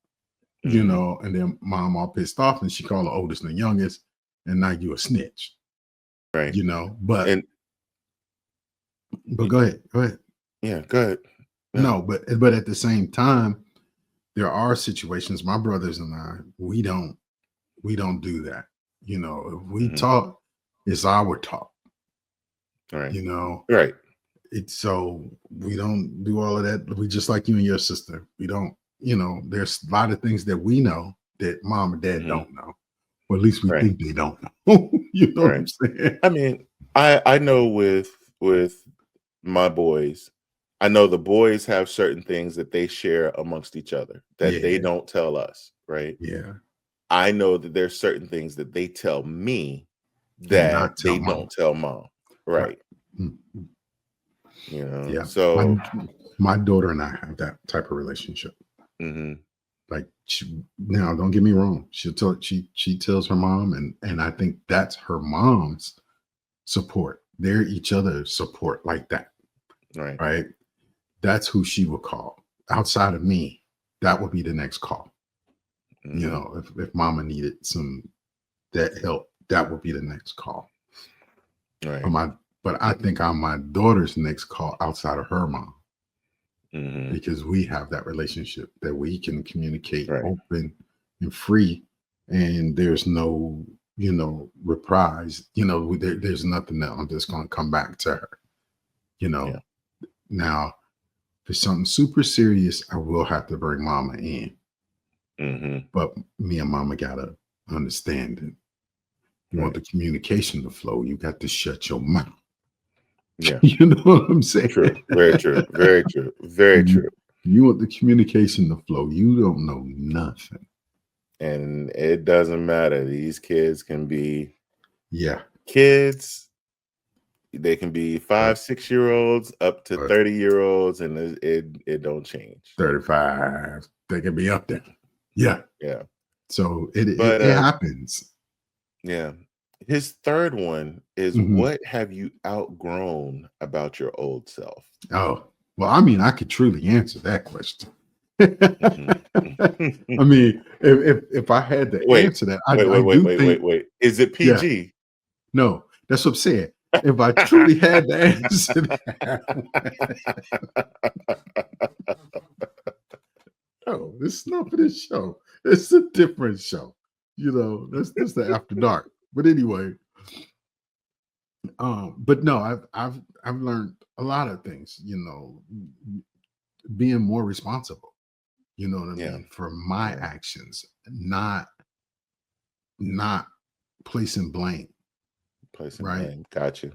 Mhm. And then mom all pissed off, and she called the oldest and the youngest, and now you a snitch. Right. But And go ahead, go ahead. yeah, go ahead. Yeah. No, but at the same time, there are situations. My brothers and I, we don't do that. If we Mhm. talk, it's our talk. Right. You know, Right. it's so we don't do all of that. We just like you and your sister. We don't. There's a lot of things that we know that mom and dad Mhm. don't know, or at least we Right. think they don't know. You know what Right. I'm saying? I mean, I know with my boys, I know the boys have certain things that they share amongst each other that they Yeah, don't tell us, right? yeah. I know that there's certain things that they tell me And that not tell they mama. don't tell mom. Right. Right. Mm, mm. You know. Yeah. My So, my daughter and I have that type of relationship. mhm. Like now, don't get me wrong. She tells her mom, and I think that's her mom's support. They're each other's support like that, Right. right? That's who she would call. Outside of me, that would be the next call. Mhm. If mama needed some that help, that would be the next call. But Right. my but I think I'm my daughter's next call outside of her mom Mhm. because we have that relationship that we can communicate Right. open and free, and there's no reprise. There's nothing that I'm just going to come back to her. You Yeah. know now If it's something super serious, I will have to bring mama in. Mm-hmm. But me and mama gotta understand it. You want Right. the communication to flow, you got to shut your mouth. Yeah. You know what I'm saying? True. Very true. Very true. Very true. You want the communication to flow. You don't know nothing. And it doesn't matter. These kids can be kids. They can be 5, 6-year-olds up to 30-year-olds, and it don't change. 35. They can be up there. Yeah. Yeah. So it happens. Yeah. His third one is what have you outgrown about your old self? Oh, well, I mean, I could truly answer that question. Mm-hmm. I mean, if I had to answer that, wait. Is it PG? Yeah. No, that's what I'm saying. If I truly had to answer that, no, it's not for this show. It's a different show. You know, that's the After Dark. But anyway, but no, I've learned a lot of things. You know, being more responsible. You know what I mean, for my actions, not placing blame. Blame. Got you.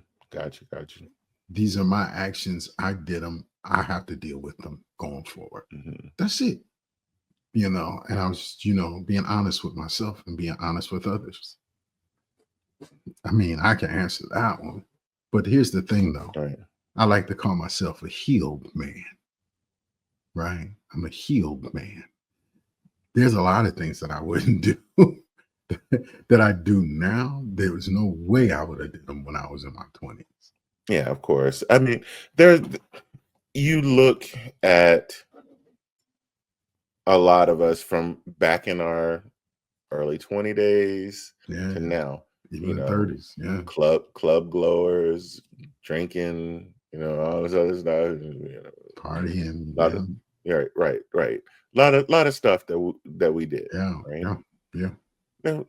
These are my actions. I did them. I have to deal with them going forward. That's it. You know, and I was, being honest with myself and being honest with others. I mean, I can answer that one. But here's the thing, though. Right. I like to call myself a healed man. Right? I'm a healed man. There's a lot of things that I wouldn't do that I do now. There was no way I would have did them when I was in my 20s. Yeah, of course. I mean, you look at a lot of us from back in our early 20 days to now, even 30s, club glowers, drinking, all this other stuff, partying, right. Lot of stuff that we did, right? Yeah. Now,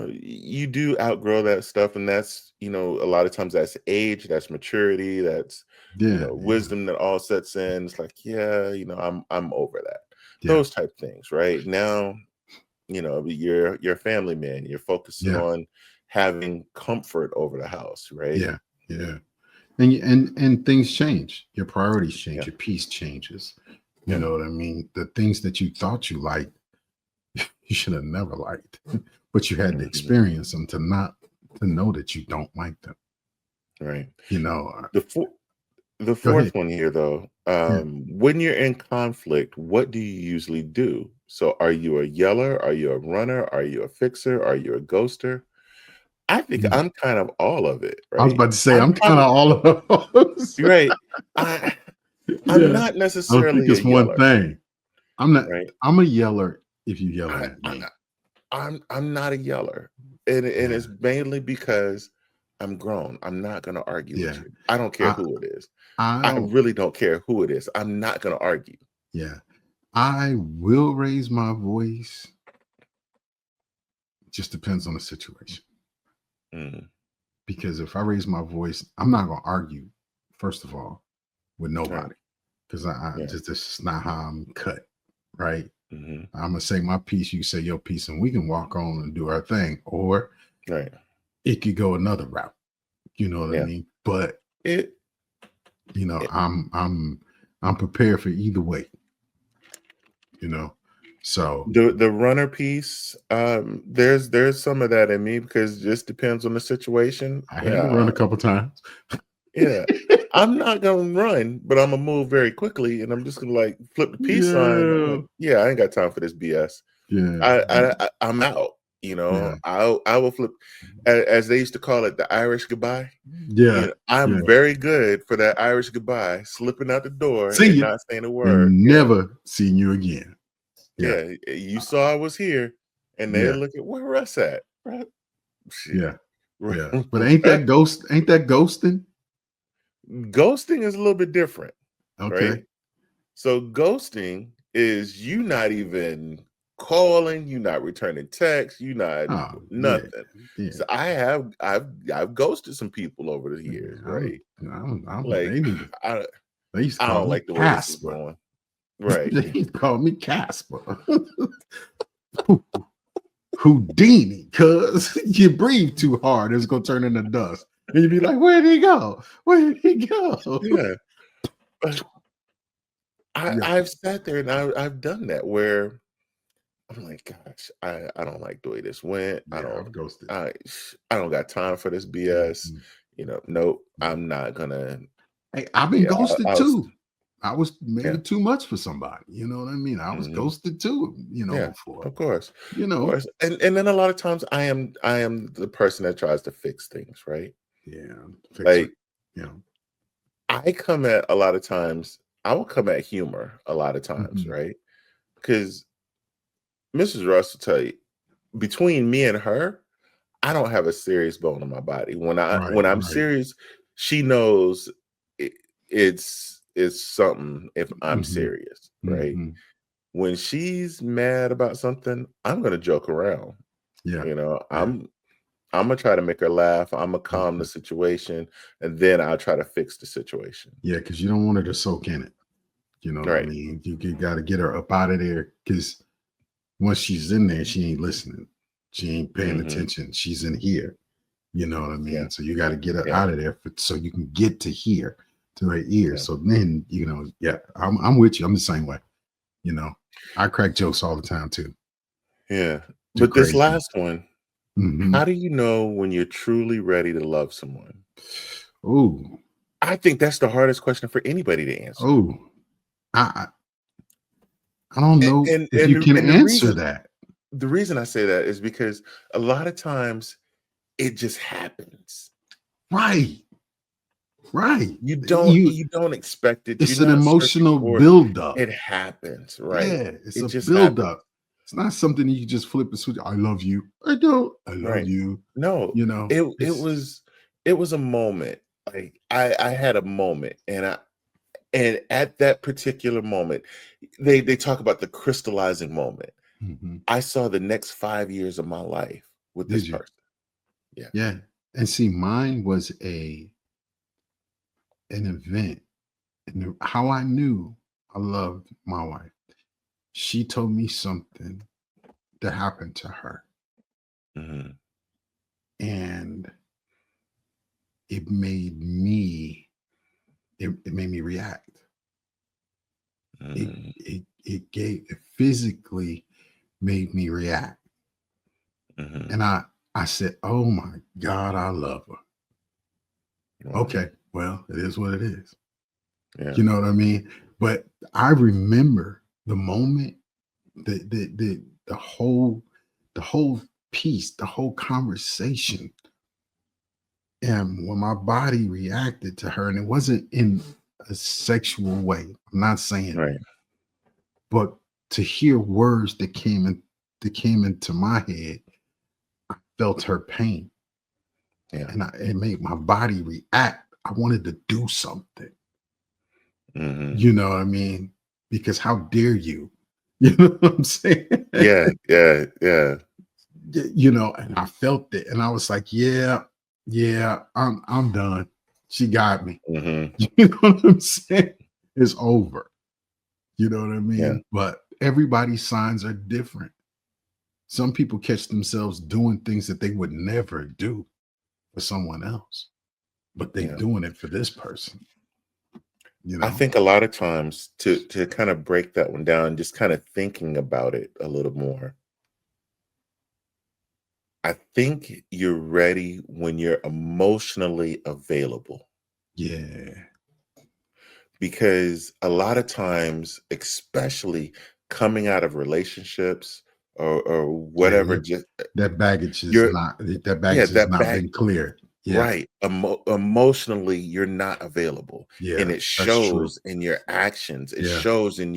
you do outgrow that stuff, and that's, a lot of times that's age, that's maturity, that's wisdom that all sets in. It's like, I'm over that. Those type things, right? Now, you're a family man. You're focusing on having comfort over the house, right? Yeah. And things change. Your priorities change. Your peace changes. You know what I mean? The things that you thought you liked, you should have never liked, but you had to experience them to know that you don't like them. Right. The fourth one here, though, when you're in conflict, what do you usually do? So are you a yeller? Are you a runner? Are you a fixer? Are you a ghoster? I think I'm kind of all of it, right? I was about to say, I'm kind of all of those. Right. I'm not necessarily I think it's a yeller. One thing. I'm not. Right? I'm a yeller if you yell at me. I'm not a yeller. And it's mainly because I'm grown. I'm not going to argue with you. I don't care who it is. I really don't care who it is. I'm not going to argue. Yeah. I will raise my voice. It just depends on the situation. Because if I raise my voice, I'm not going to argue, first of all, with nobody. Because this is not how I'm cut. Right. I'm going to say my piece. You say your piece, and we can walk on and do our thing. Or it could go another route. You know what I mean? But I'm prepared for either way. So the runner piece, there's some of that in me because it just depends on the situation. I had to run a couple times. I'm not gonna run, but I'm gonna move very quickly, and I'm just gonna flip the peace sign. I ain't got time for this BS. I'm out. I will flip, as they used to call it, the Irish goodbye. I'm very good for that Irish goodbye, slipping out the door and not saying a word, and never seeing you again. You saw I was here, and they look at where Russ at, right? But ain't that ghosting? Ghosting is a little bit different. Right? So ghosting is you not even calling, you not returning texts, you not nothing. So I've ghosted some people over the years, right? They They used to I call don't me like the way this is Casper. going. Right. They used to call me Casper. Houdini, cuz you breathe too hard, it's gonna turn into dust. And you'd be like, where did he go? Where did he go? Yeah. But Yeah, I've sat there and I've done that where I'm like, gosh, I don't like the way this went. yeah, I've ghosted. I don't got time for this BS. Mhm. Nope, I'm not gonna. Hey, I've been Yeah, ghosted I'll too. I was maybe yeah, too much for somebody. You know what I mean? I was hmm ghosted too, yeah, before. of course, You of know, course. And then a lot of times I am the person that tries to fix things, right? yeah, fixer. Like You know. I come at a lot of times. I will come at humor a lot of times, Mhm. right? Because Mrs. Russ will tell you between me and her, I don't have a serious bone in my body. Right, When I'm right. serious, she knows it, it's something if I'm Mhm, serious, right? mhm. When she's mad about something, I'm gonna joke around. Yeah, You know, yeah. I'm gonna try to make her laugh. I'm gonna calm the Mhm. situation, and then I'll try to fix the situation. Yeah, because you don't want her to soak in it. You know what I Right. mean? You got to get her up out of there because once she's in there, she ain't listening. She ain't paying Hmm. attention. She's in here. You know what I Yeah. mean? So you got to get her Yeah. out of there so you can get to here to her ears. Yeah. So then, yeah, I'm with you. I'm the same way. You know, I crack jokes all the time too. Yeah. Too But this crazy. last one, Hmm. how do you know when you're truly ready to love someone? Oh, I think that's the hardest question for anybody to answer. oh, I, I don't And know and if and you the, can and the answer reason that. the reason I say that is because a lot of times it just happens. Right, right. You don't expect it. You're It's an not searching emotional for it. buildup. It happens, right? Yeah, it's It a just happens, buildup. It's not something you just flip a switch. I love you. I don't. I love right? you. No, You know, it's it was a moment. Like I had a moment, and at that particular moment, they talk about the crystallizing moment. mhm. I saw the next 5 years of my life with this Did you? person. Yeah. Yeah. And see, mine was an event. And how I knew I loved my wife. She told me something that happened to her. Hmm. And it made me, it made me react. It Hmm. it physically made me react. Hmm. And I said, "Oh my God, I love her." Wow. Okay, well, it is what it is. Yeah. You know what I mean? But I remember the moment, the whole piece, the whole conversation, and when my body reacted to her, and it wasn't in a sexual way. I'm not saying Right. that, but to hear words that came into my head, I felt her pain, Yeah. and it made my body react. I wanted to do something. Hmm. You know what I mean? Because how dare you? You know what I'm saying? Yeah. Yeah. Yeah. And I felt it, and I was like, yeah, yeah, I'm done. She got me. Hmm. You know what I'm saying? It's over. You know what I Yeah. mean? But everybody's signs are different. Some people catch themselves doing things that they would never do for someone else, but they Yeah. doing it for this person, you I know? think a lot of times to kind of break that one down, just kind of thinking about it a little more. I think you're ready when you're emotionally available Yeah. because a lot of times, especially coming out of relationships or Yeah, whatever, just you're that yeah, baggage has that not back been cleared. Yeah. right. Emotionally, you're not available, and Yeah, it that's true. shows in your actions. It Yeah. shows in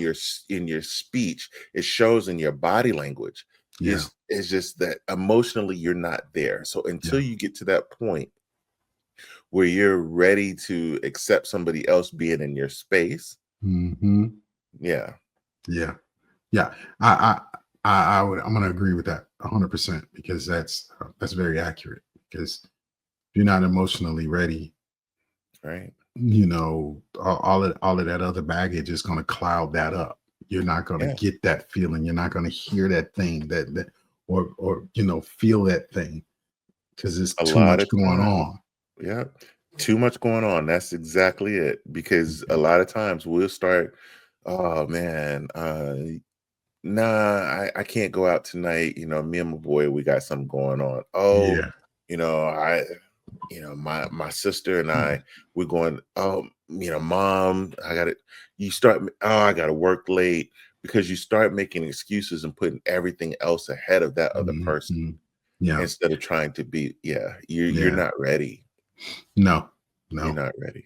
in your speech. It shows in your body language. Yeah. It's just that emotionally you're not there. So until Yeah. you get to that point where you're ready to accept somebody else being in your space, Mhm. yeah, Yeah. Yeah. I I'm gonna agree with that 100% because that's very accurate. Because if you're not emotionally ready, right, all of that other baggage is going to cloud that up. You're not going to Yeah. get that feeling. You're not going to hear that thing or feel that thing because there's A too lot much of going time. on. Yeah. Too much going on. That's exactly it. Because a lot of times we'll start, oh man, nah, I can't go out tonight. Me and my boy, we got something going on. Oh, Yeah. I my sister and I, we're going, oh, mom, I gotta I gotta work late, because you start making excuses and putting everything else ahead of that other person, Mhm. Yeah. instead of trying to be, you're Yeah. not ready. No. You're No. not ready.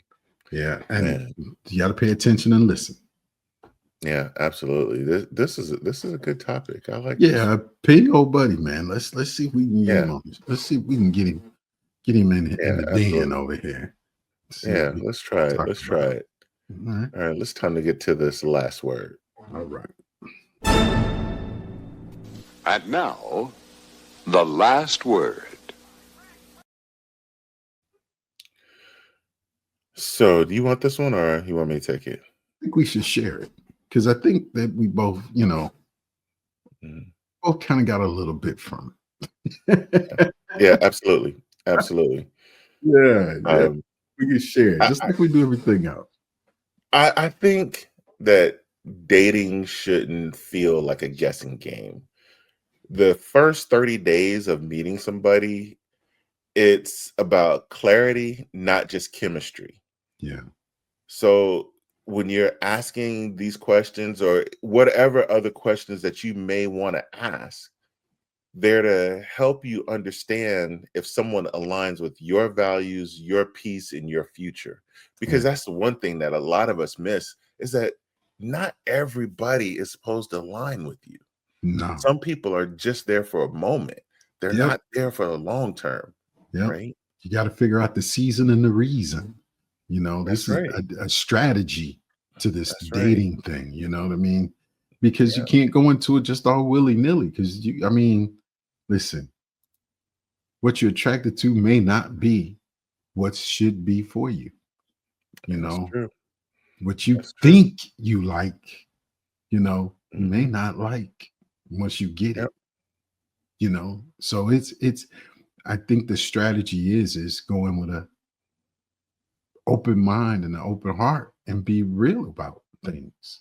Yeah. And Man. you got to pay attention and listen. Yeah, absolutely. This is a good topic. I like this. Yeah. Ping old buddy, man. Let's see if we can get Yeah, him on. Let's see if we can get him in yeah, the den absolutely. over here. See if Yeah, we let's try it. talk Let's about try it. it. All right. All right, let's time to get to this last word. All right. And now, the last word. So, do you want this one, or you want me to take it? I think we should share it because I think that we both, Mhm. both kind of got a little bit from it. Yeah, absolutely, absolutely. Yeah. Um, We can share it I, just I like we do everything else. I think that dating shouldn't feel like a guessing game. The first 30 days of meeting somebody, it's about clarity, not just chemistry. Yeah. So when you're asking these questions, or whatever other questions that you may want to ask, they're to help you understand if someone aligns with your values, your peace, and your future. Because Yeah. that's the one thing that a lot of us miss, is that not everybody is supposed to align with you. No. Some people are just there for a moment. They're Yep. not there for the long term, Yep. right? You got to figure out the season and the reason. This That's is right. a strategy to this That's right. dating thing. You know what I mean? Because you Yeah. can't go into it just all willy nilly. Because listen, what you're attracted to may not be what should be for you. You That's know, true. what you That's true. think you like, you may Mhm. not like once you get Yep. it. So it's. I think the strategy is going with a open mind and an open heart and be real about things.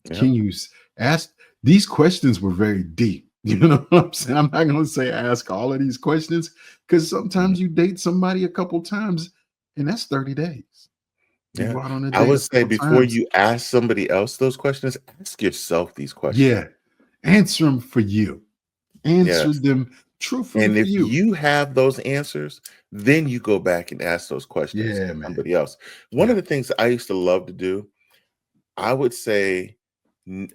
Yep. Can you ask these questions? Were very deep. You know what I'm saying? I'm not going to say ask all of these questions because Mhm. sometimes you date somebody a couple times and that's 30 days. You Yeah. go out on a I date would a say, couple before times. you ask somebody else those questions, ask yourself these questions. Yeah. Answer them for you. Answer Yes. them truthfully And for if you. you have those answers, then you go back and ask those questions Yeah, to man. somebody else. One Yeah. of the things I used to love to do, I would say, n-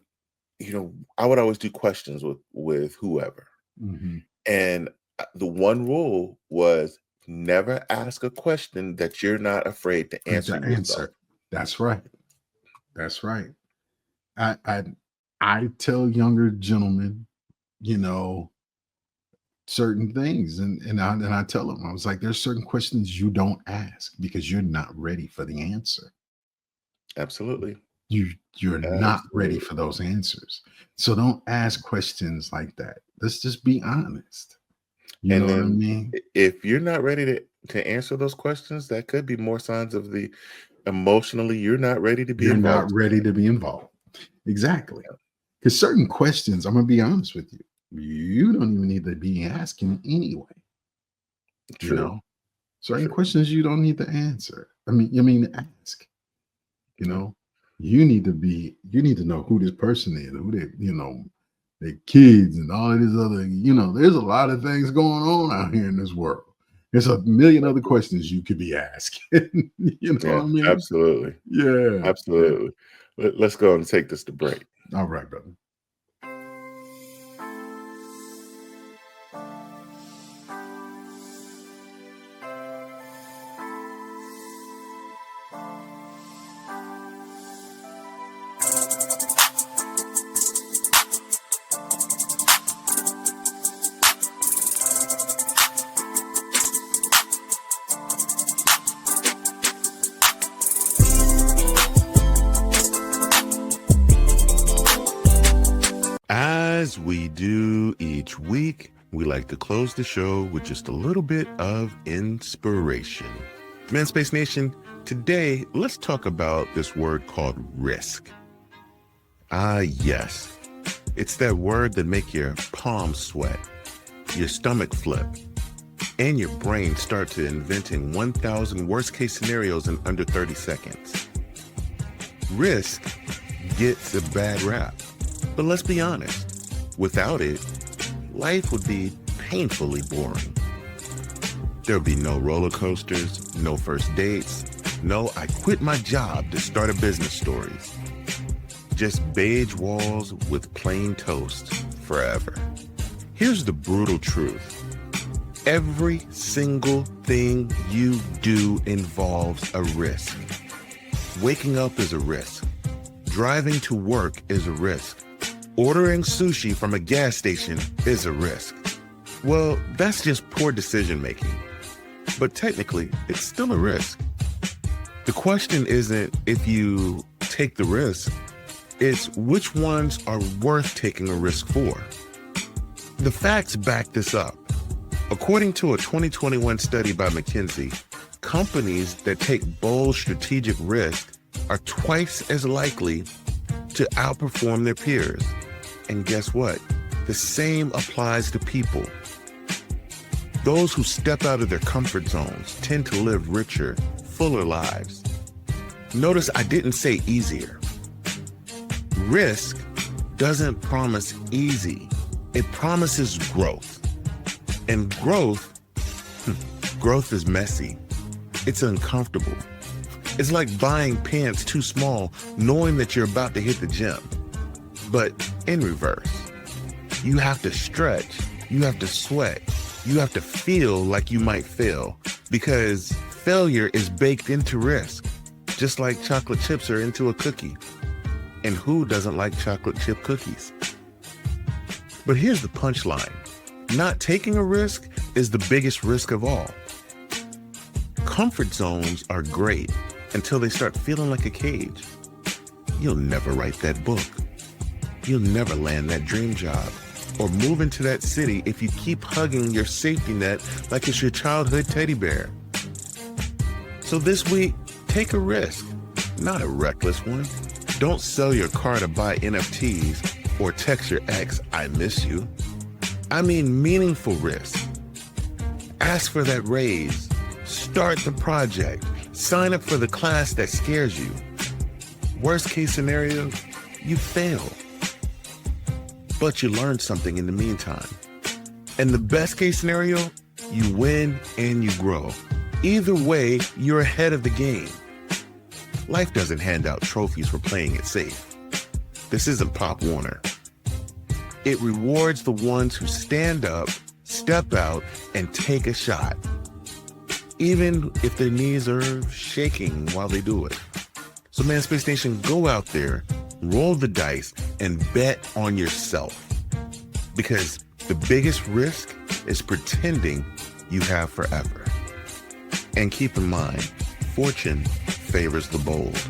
I would always do questions with whoever. Mhm. And the one rule was, never ask a question that you're not afraid to Great answer to yourself. answer. That's right. That's right. I I I tell younger gentlemen, you know, certain things, and I tell them, I was like, there's certain questions you don't ask because you're not ready for the answer. Absolutely. You're not ready Absolutely. for those answers. So don't ask questions like that. Let's just be honest. You know And what I then, mean? if you're not ready to answer those questions, that could be more signs of the emotionally you're not ready to be You're not involved. ready to be involved. Exactly. Because certain questions, I'm gonna be honest with you, you don't even need to be asking anyway. You True. know, certain True. questions you don't need to answer. I mean, ask. You Yeah. know, you need to know who this person is, who they, their kids and all of this other, there's a lot of things going on out here in this world. There's a million other questions you could be asking. You know Yeah. what I mean? Absolutely. Yeah. Yeah. Absolutely. Let's go and take this to break. All right, brother. As we do each week, we like to close the show with just a little bit of inspiration. Manspace Nation, today, let's talk about this word called risk. Ah, yes. It's that word that make your palms sweat, your stomach flip, and your brain start to inventing 1,000 worst-case scenarios in under 30 seconds. Risk gets a bad rap, but let's be honest, without it, life would be painfully boring. There'll be no roller coasters, no first dates, no I quit my job to start a business stories. Just beige walls with plain toast forever. Here's the brutal truth. Every single thing you do involves a risk. Waking up is a risk. Driving to work is a risk. Ordering sushi from a gas station is a risk. Well, that's just poor decision making. But technically, it's still a risk. The question isn't if you take the risk, it's which ones are worth taking a risk for. The facts back this up. According to a 2021 study by McKinsey, companies that take bold strategic risks are twice as likely to outperform their peers. And guess what? The same applies to people. Those who step out of their comfort zones tend to live richer, fuller lives. Notice I didn't say easier. Risk doesn't promise easy. It promises growth. And growth is messy. It's uncomfortable. It's like buying pants too small, knowing that you're about to hit the gym. But in reverse, you have to stretch, you have to sweat, you have to feel like you might fail, because failure is baked into risk, just like chocolate chips are into a cookie. And who doesn't like chocolate chip cookies? But here's the punchline. Not taking a risk is the biggest risk of all. Comfort zones are great until they start feeling like a cage. You'll never write that book. You'll never land that dream job or move into that city if you keep hugging your safety net like it's your childhood teddy bear. So this week, take a risk, not a reckless one. Don't sell your car to buy NFTs or text your ex, I miss you. I mean meaningful risk. Ask for that raise. Start the project. Sign up for the class that scares you. Worst case scenario, you fail. But you learn something in the meantime. And the best case scenario, you win and you grow. Either way, you're ahead of the game. Life doesn't hand out trophies for playing it safe. This isn't Pop Warner. It rewards the ones who stand up, step out, and take a shot, even if their knees are shaking while they do it. So Manspace Nation, go out there, roll the dice, and bet on yourself. Because the biggest risk is pretending you have forever. And keep in mind, fortune favors the bold.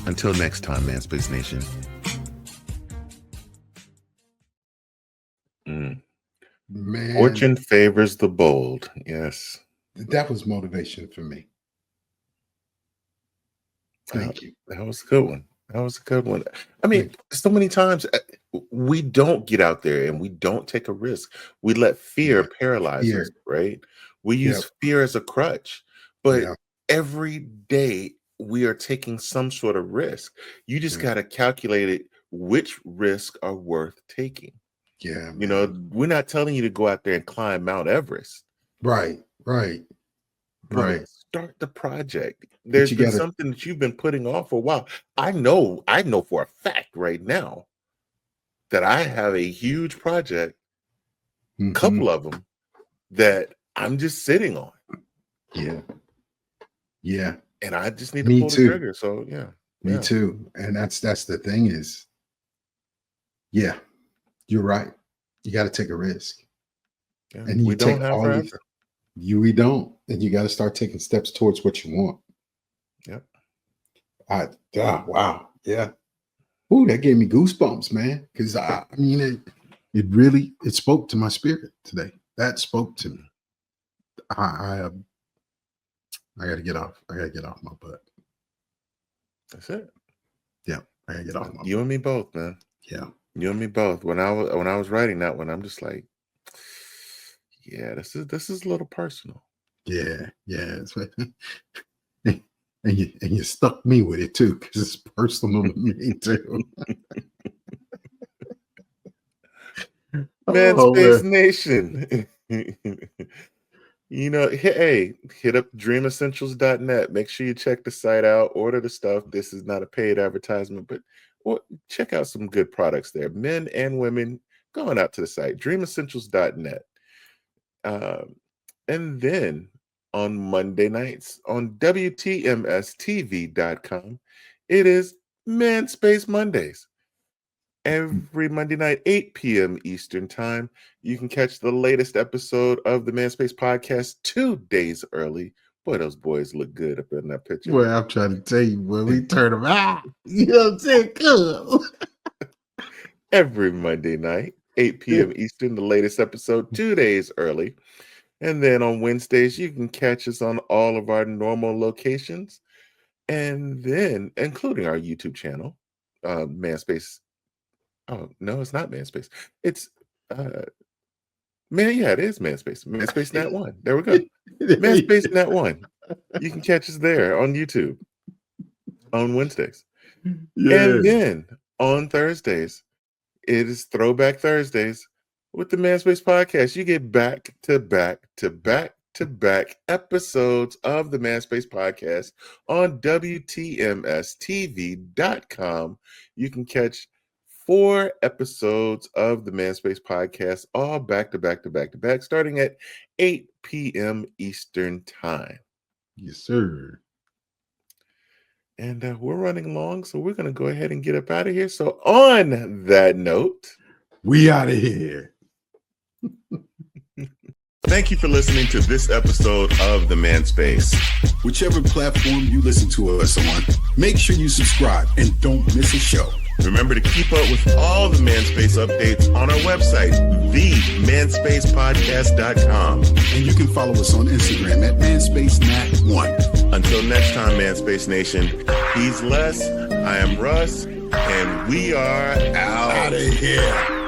Until next time, Manspace Nation. Man, Fortune favors the bold. Yes. that was motivation for me. Thank you. That was a good one. That was a good one. I mean, so many times we don't get out there and we don't take a risk. We let fear paralyze us, right? We use fear as a crutch. But every day we are taking some sort of risk. You just got to calculate it, which risks are worth taking. Yeah, you know, we're not telling you to go out there and climb Mount Everest. Right. Start the project. There's been something that you've been putting off for a while. I know for a fact right now that I have a huge project, couple of them, that I'm just sitting on. Yeah. And I just need to pull the trigger. So Me too. And that's the thing is, you're right. You got to take a risk. Yeah. And we don't have forever. We don't. And you got to start taking steps towards what you want. Yep. Wow. Yeah. Oh, that gave me goosebumps, man. Because I mean, it really spoke to my spirit today. That spoke to me. I gotta get off. I gotta get off my butt. That's it. Yeah, I gotta get off my You butt. and me both, man. Yeah. You and me both. When I was writing that one, I'm just like, yeah, this is a little personal. Yeah. It's right. and you stuck me with it too, because it's personal to me too. Manspace Man. Nation. Hit up dreamessentials.net. Make sure you check the site out, order the stuff. This is not a paid advertisement, but check out some good products there. Men and women, going out to the site, dreamessentials.net. And then on Monday nights on WTMSTV.com, it is Manspace Mondays. Every Monday night, 8 p.m. Eastern Time, you can catch the latest episode of the Manspace podcast 2 days early. Boy, those boys look good up in that picture. Well, I'm trying to tell you, when we turn them out, you know what I'm saying? Cool. Every Monday night, 8 p.m. Eastern, the latest episode 2 days early. And then on Wednesdays, you can catch us on all of our normal locations. And then, including our YouTube channel, Manspace. Oh, no, it's not Manspace. It's, it is Manspace. Manspace Net 1. There we go. Manspace Net 1. You can catch us there on YouTube on Wednesdays. Yeah. And then on Thursdays, it is Throwback Thursdays with the Manspace podcast. You get back to back episodes of the Manspace podcast on WTMSTV.com. You can catch 4 episodes of the Manspace podcast, all back to back, starting at 8 p.m. Eastern Time. Yes, sir. And we're running long, so we're going to go ahead and get up out of here. So on that note, we out of here. Thank you for listening to this episode of The Manspace. Whichever platform you listen to us on, make sure you subscribe and don't miss a show. Remember to keep up with all the Manspace updates on our website, themanspacepodcast.com. And you can follow us on Instagram at ManspaceNat1. Until next time, Manspace Nation, he's Les, I am Russ, and we are out of here.